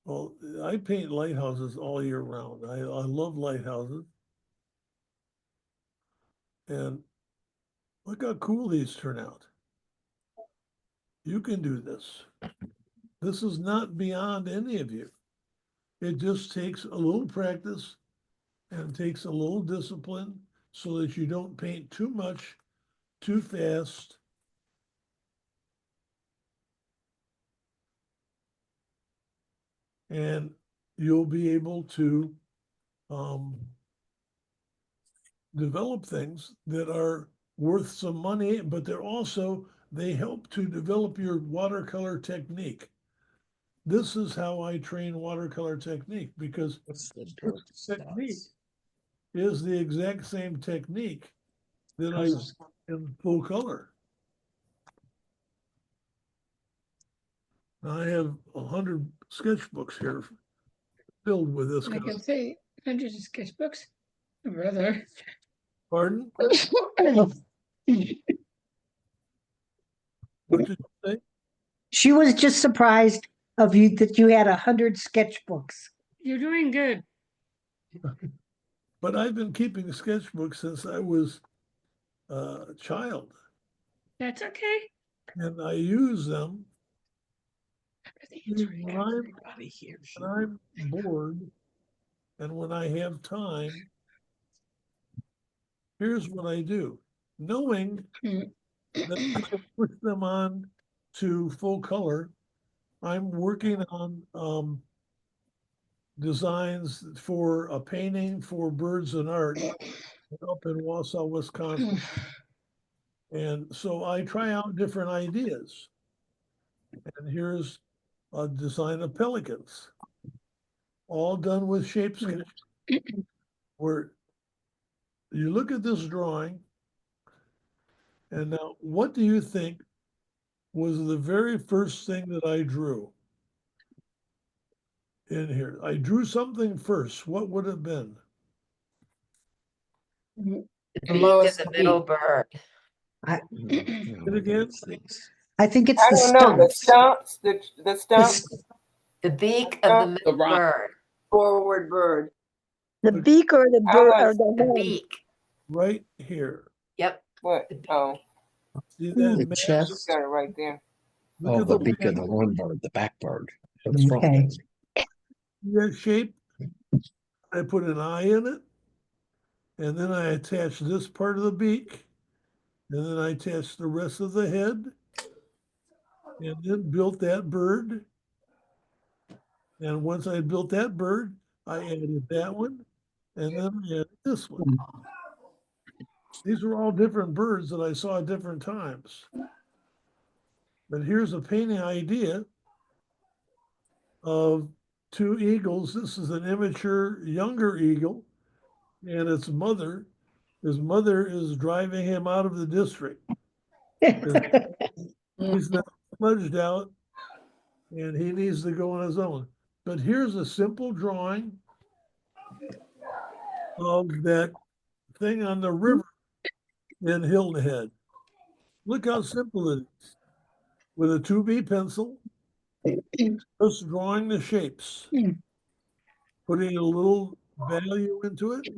Well, I paint lighthouses all year round. I love lighthouses. And look how cool these turn out. You can do this. This is not beyond any of you. It just takes a little practice and takes a little discipline so that you don't paint too much, too fast. And you'll be able to develop things that are worth some money, but they help to develop your watercolor technique. This is how I train watercolor technique, because What's the this technique is the exact same technique that I use in full color. I have 100 sketchbooks here filled with this I kind can of. say hundreds of sketchbooks. Brother. Pardon? What did you say? She was just surprised of you that you had 100 sketchbooks. You're doing good. But I've been keeping sketchbooks since I was a child, That's okay. and I use them Everything is when really good. Everybody here. I'm bored and when I have time. Here's what I do, knowing that I can put them on to full color. I'm working on designs for a painting for Birds and Art up in Wausau, Wisconsin. And so I try out different ideas. And here's a design of pelicans, all done with shape sketch. Where you look at this drawing, and now what do you think was the very first thing that I drew in here? I drew something first. What would it have been? The The beak lowest of the middle beak. bird. It again? I think it's I the don't know, the stumps. stumps, the The stumps. The beak of the middle rock. bird. Forward bird. The beak or the I bird or was- The the head. beak. Right here. Yep. What? Oh, See that The map? chest. got it right there. Look Oh, at the beak of map. the one bird, the back bird. What's wrong Okay. with it? See that shape? I put an eye in it, and then I attach this part of the beak, and then I attached the rest of the head, and then built that bird. And once I built that bird, I added that one, and then I added this one. These were all different birds that I saw at different times. But here's a painting idea of two eagles. This is an immature younger eagle, and its mother. His mother is driving him out of the district. He's not fledged out, and he needs to go on his own. But here's a simple drawing of that thing on the river in Hilton Head. Look how simple it is. With a 2B pencil, just drawing the shapes, putting a little value into it,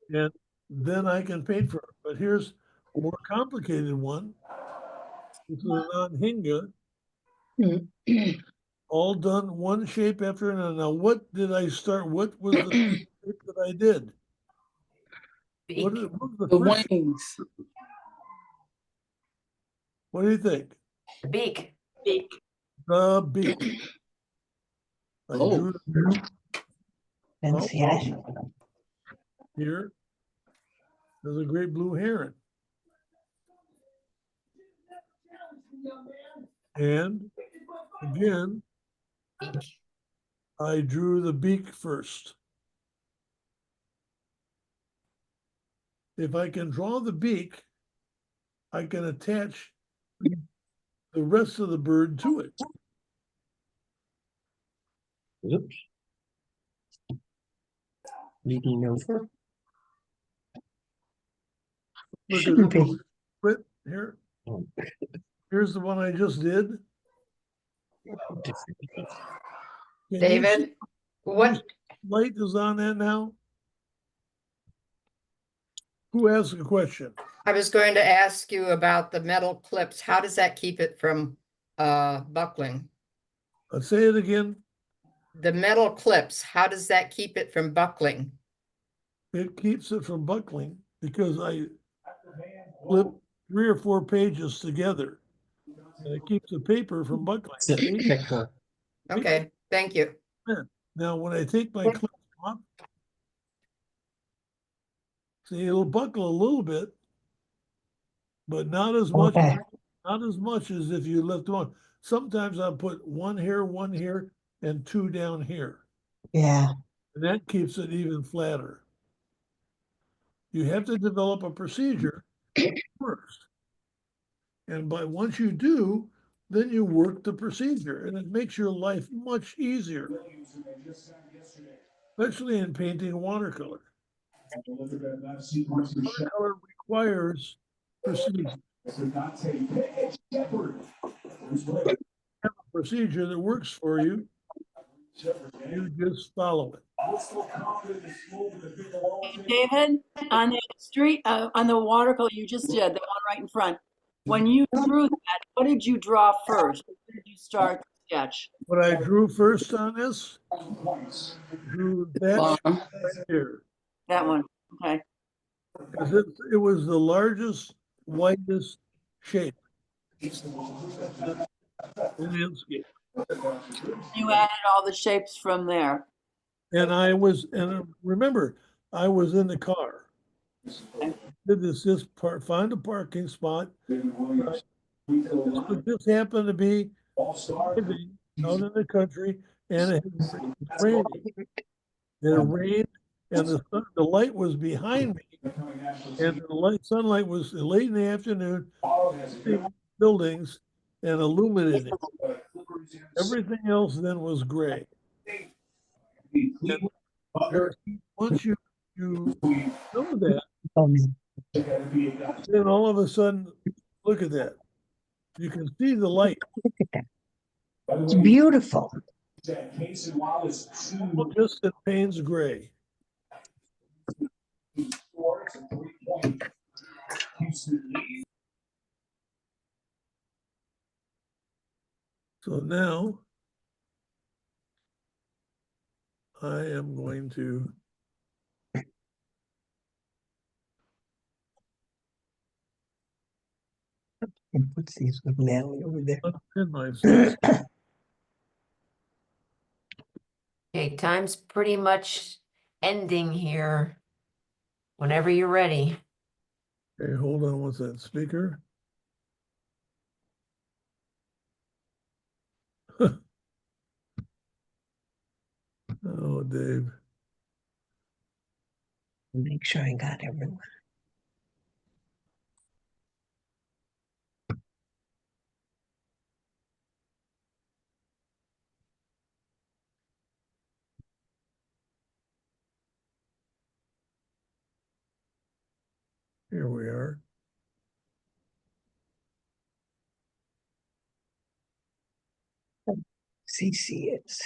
and then I can paint for it. But here's a more complicated one. This is an anhinga, all done one shape after another. Now, what did I start? What was the shape that I did? What Beak. was the The first? wings. What do you think? The beak. Beak. The beak. I Oh. drew the And see, I- here. There's a great blue heron. And again, Beak. I drew the beak first. If I can draw the beak, I can attach the rest of the bird to it. Oops. Leading over. Look at Shouldn't be. it here. Oh, Here's the one I just did. different. Can you David, see what, light is on that now? Who asked a question? I was going to ask you about the metal clips. How does that keep it from buckling? Let's say it again. The metal clips, how does that keep it from buckling? It keeps it from buckling because I flip 3 or 4 pages together. And it keeps the paper from buckling. Check for Okay, thank you. Now, when I take my clip off, see, it'll buckle a little bit, but not as much, Okay. not as much as if you lift them on. Sometimes I'll put one here, and 2 down here. Yeah. And that keeps it even flatter. You have to develop a procedure first. And once you do, then you work the procedure, and it makes your life much easier, especially in painting watercolor. Watercolor requires procedure. Have a procedure that works for you. You just follow it. David, on the street, on the watercolor you just did, the one right in front, when you drew that, what did you draw first? Where did you start the sketch? What I drew first on this, drew that Bottom. right here. That one, okay. Because it was the largest, widest shape in landscape. You added all the shapes from there. And remember, I was in the car. Okay. Did this part, find a parking spot. This would just happen to be driving out in the country, and it was raining. It rained, and the light was behind me, and the sunlight was late in the afternoon, buildings and illuminating. Everything else then was gray. And once you know that, then all of a sudden, look at that. You can see the light. Look at that. It's beautiful. Just in Paynes Gray. So now I am going to And puts these with Natalie over there. unpin myself. okay, time's pretty much ending here. Whenever you're ready. Okay, hold on, what's that, speaker? Oh, Dave. Make sure I got everyone. Here we are. CC is.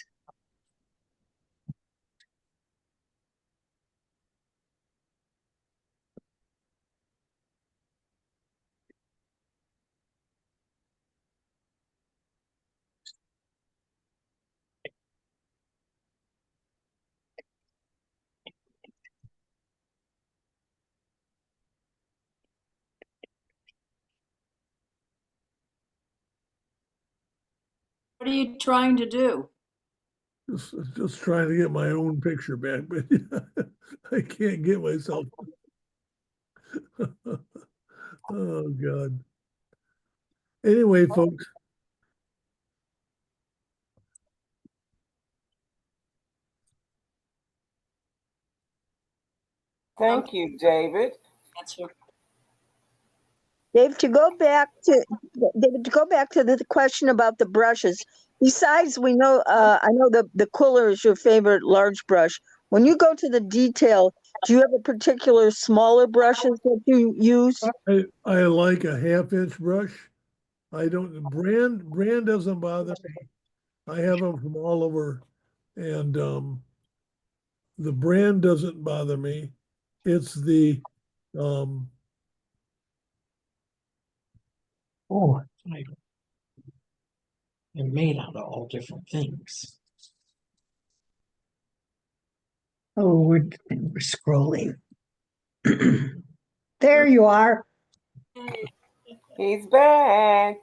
What are you trying to do? Just trying to get my own picture back, but I can't get myself. Oh, God. Anyway, folks, Thank you, David. That's your, Dave, to go back to David, to go back to the question about the brushes. Besides, we know I know the Quiller is your favorite large brush. When you go to the detail, do you have a particular smaller brushes that you use? I like a 1/2 inch brush. I don't, brand doesn't bother me. I have them from all over, and the brand doesn't bother me. It's the um Oh, they're made out of all different things. Oh, we're scrolling. There you are. He's back.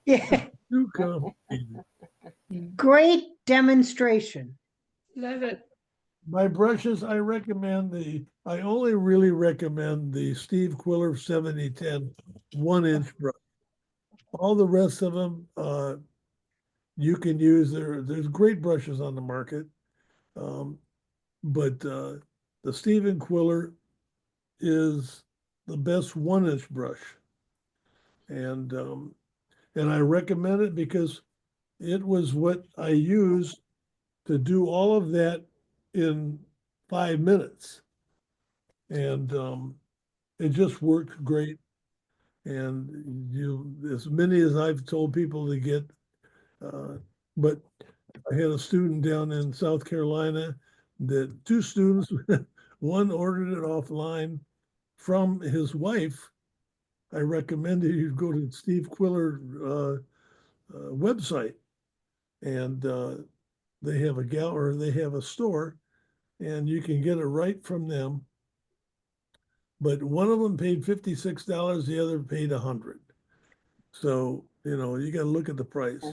Yeah, too complicated. great demonstration. Love it. My brushes, I only really recommend the Steve Quiller 7010 1-inch brush. All the rest of them, you can use. There's great brushes on the market, but the Stephen Quiller is the best 1-inch brush, and I recommend it because it was what I used to do all of that in 5 minutes, and it just worked great. And as many as I've told people to get, but I had a student down in South Carolina that 2 students, one ordered it offline from his wife. I recommended you go to Steve Quiller website, and they have they have a store, and you can get it right from them. But one of them paid $56, the other paid $100. So, you got to look at the price.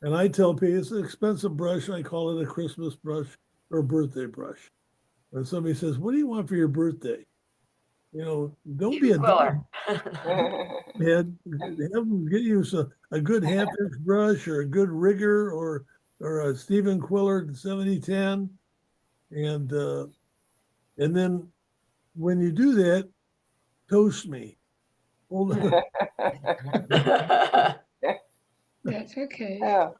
And I tell people it's an expensive brush. I call it a Christmas brush or a birthday brush. When somebody says, "What do you want for your birthday?" Don't be a Quiller. head. Have them get you a good 1/2 inch brush or a good rigger or a Stephen Quiller 7010, and then when you do that, toast me. Hold on. That's okay. Yeah.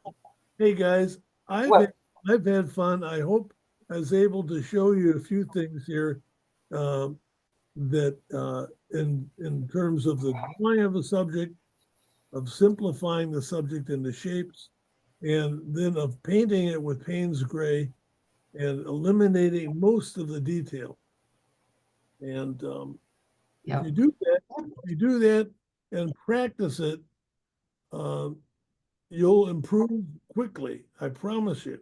Hey guys, Well, I've had fun. I hope I was able to show you a few things here that in terms of the drawing of a subject, of simplifying the subject into shapes, and then of painting it with Paynes Gray and eliminating most of the detail. And Yep. if you do that and practice it, you'll improve quickly. I promise you.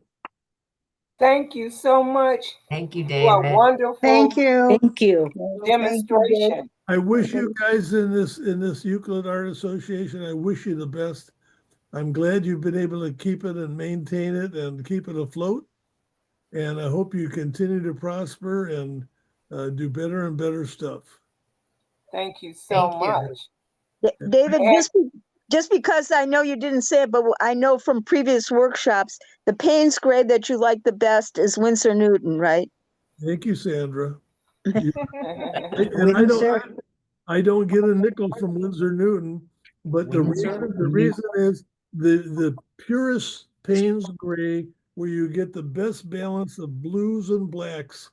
thank you so much Thank you, for a David. wonderful Thank you. Thank you. demonstration. I wish you guys in this Euclid Art Association, I wish you the best. I'm glad you've been able to keep it and maintain it and keep it afloat. And I hope you continue to prosper and do better and better stuff. Thank you so Thank you. much. David, And just because I know you didn't say it, but I know from previous workshops, the Paynes Gray that you like the best is Winsor Newton, right? Thank you, Sandra. And Windsor. I don't get a nickel from Winsor Newton, but the reason is the purest Paynes Gray, where you get the best balance of blues and blacks,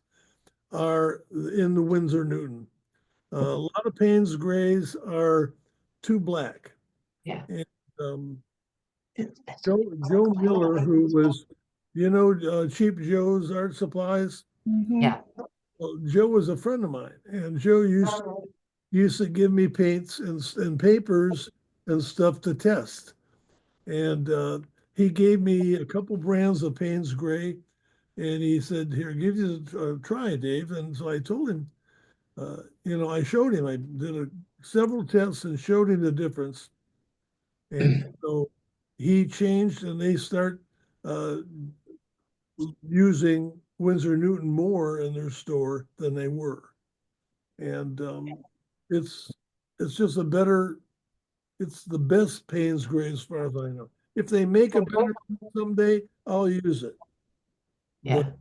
are in the Winsor Newton. A lot of Paynes Grays are too black. Yeah. And Joe Miller, who was, Cheap Joe's Art Supplies. Yeah. Well, Joe was a friend of mine, and Joe used to give me paints and papers and stuff to test. And he gave me a couple brands of Paynes Gray, and he said, "Here, give you a try, Dave." And so I told him, I showed him. I did several tests and showed him the difference. And so he changed, and they start using Winsor Newton more in their store than they were. And it's just it's the best Paynes Gray as far as I know. If they make a better one someday, I'll use it. Yeah. But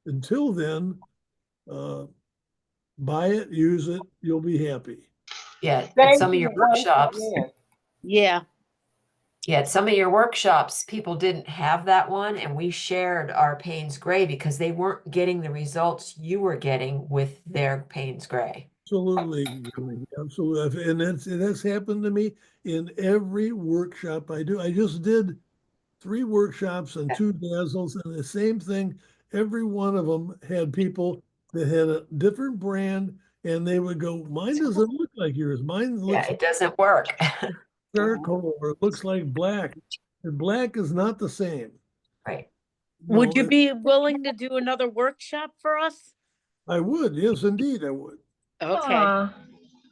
until then, Buy it, use it, you'll be happy. Yeah, at Thank some of you your once workshops, again. Yeah. yeah, at some of your workshops, people didn't have that one, and we shared our Paynes Gray because they weren't getting the results you were getting with their Paynes Gray. Absolutely, Julie, absolutely. And that's happened to me in every workshop I do. I just did 3 workshops and 2 dazzles, and the same thing. Every one of them had people that had a different brand, and they would go, "Mine doesn't look like yours. Mine Yeah, looks it doesn't work. charcoal, or it looks like black." And black is not the same. Right. Would No, you be willing to do another workshop for us? I would, yes, indeed, I would. Okay. Aw.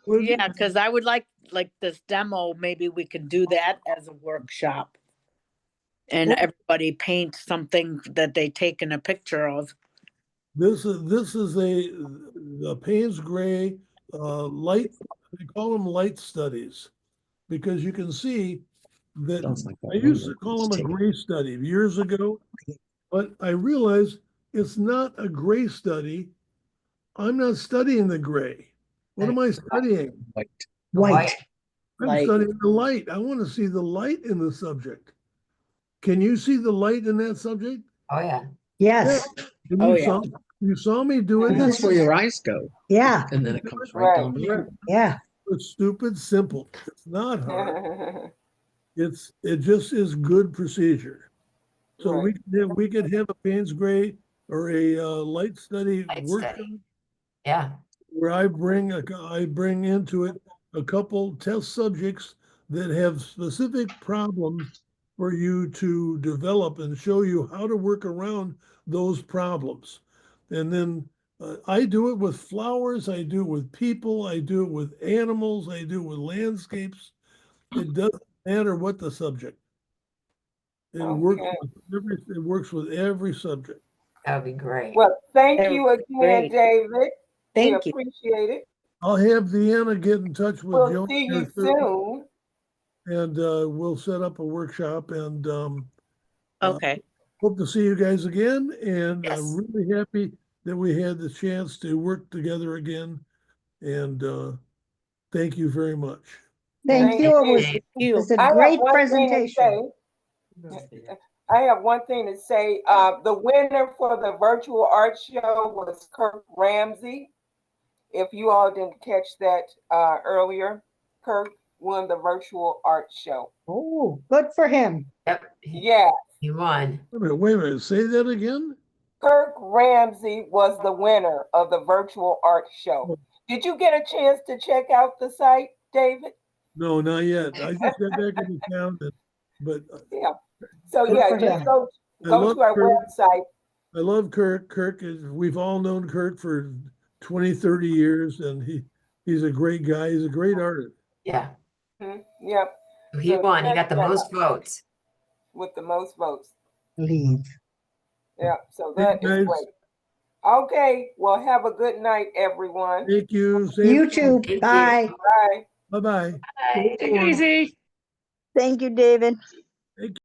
Would you? Yeah, because I would like this demo, maybe we could do that as a workshop. And Well- everybody paint something that they taken a picture of. This is the Paynes Gray light. They call them light studies, because you can see that Sounds like that I used to window call was them a taken. gray study years ago, but I realized it's not a gray study. I'm not studying the gray. What am I studying? White. White. I'm Light. studying the light. I want to see the light in the subject. Can you see the light in that subject? Oh, yeah. Yes. And Oh, you saw me do it. That's where your eyes go, Yeah. and then it comes right Right. down the road. Yeah. It's stupid simple. It's not hard. It just is good procedure. So Right. we could have a Paynes Gray or a light study Light workshop study. Yeah. where I bring into it a couple test subjects that have specific problems for you to develop, and show you how to work around those problems. And then I do it with flowers, I do it with people, I do it with animals, I do it with landscapes. It doesn't matter what the subject. It works Okay. with every subject. That would be great. Well, thank That you would be again, great. David. We Thank you. appreciate it. I'll have Deanna get in touch with We'll Joan see here you soon, soon. and we'll set up a workshop, and Okay. hope to see you guys again. And Yes. I'm really happy that we had the chance to work together again. And thank you very much. Thank Thank you. It was, you. it You. was a I have great one thing to presentation. say. I have one thing to say. The winner for the virtual art show was Kirk Ramsey. If you all didn't catch that earlier, Kirk won the virtual art show. Oh, good for him. Yep. Yeah, You won. Wait a minute, say that again? Kirk Ramsey was the winner of the virtual art show. Did you get a chance to check out the site, David? No, not yet. I just got back into town, but Yeah. So Good yeah, for just him. go to our Kirk. website. I love Kirk. We've all known Kirk for 20, 30 years, and he's a great guy. He's a great artist. Yeah. Yep. He So won. He check got the that most out. votes. With the most votes. Leave. Yeah, so Thank that you, is guys. great. Okay, well, have a good night, everyone. Thank you. You too. Thank you. Bye. Bye. Bye-bye. Bye. Take it easy. Thank you, David.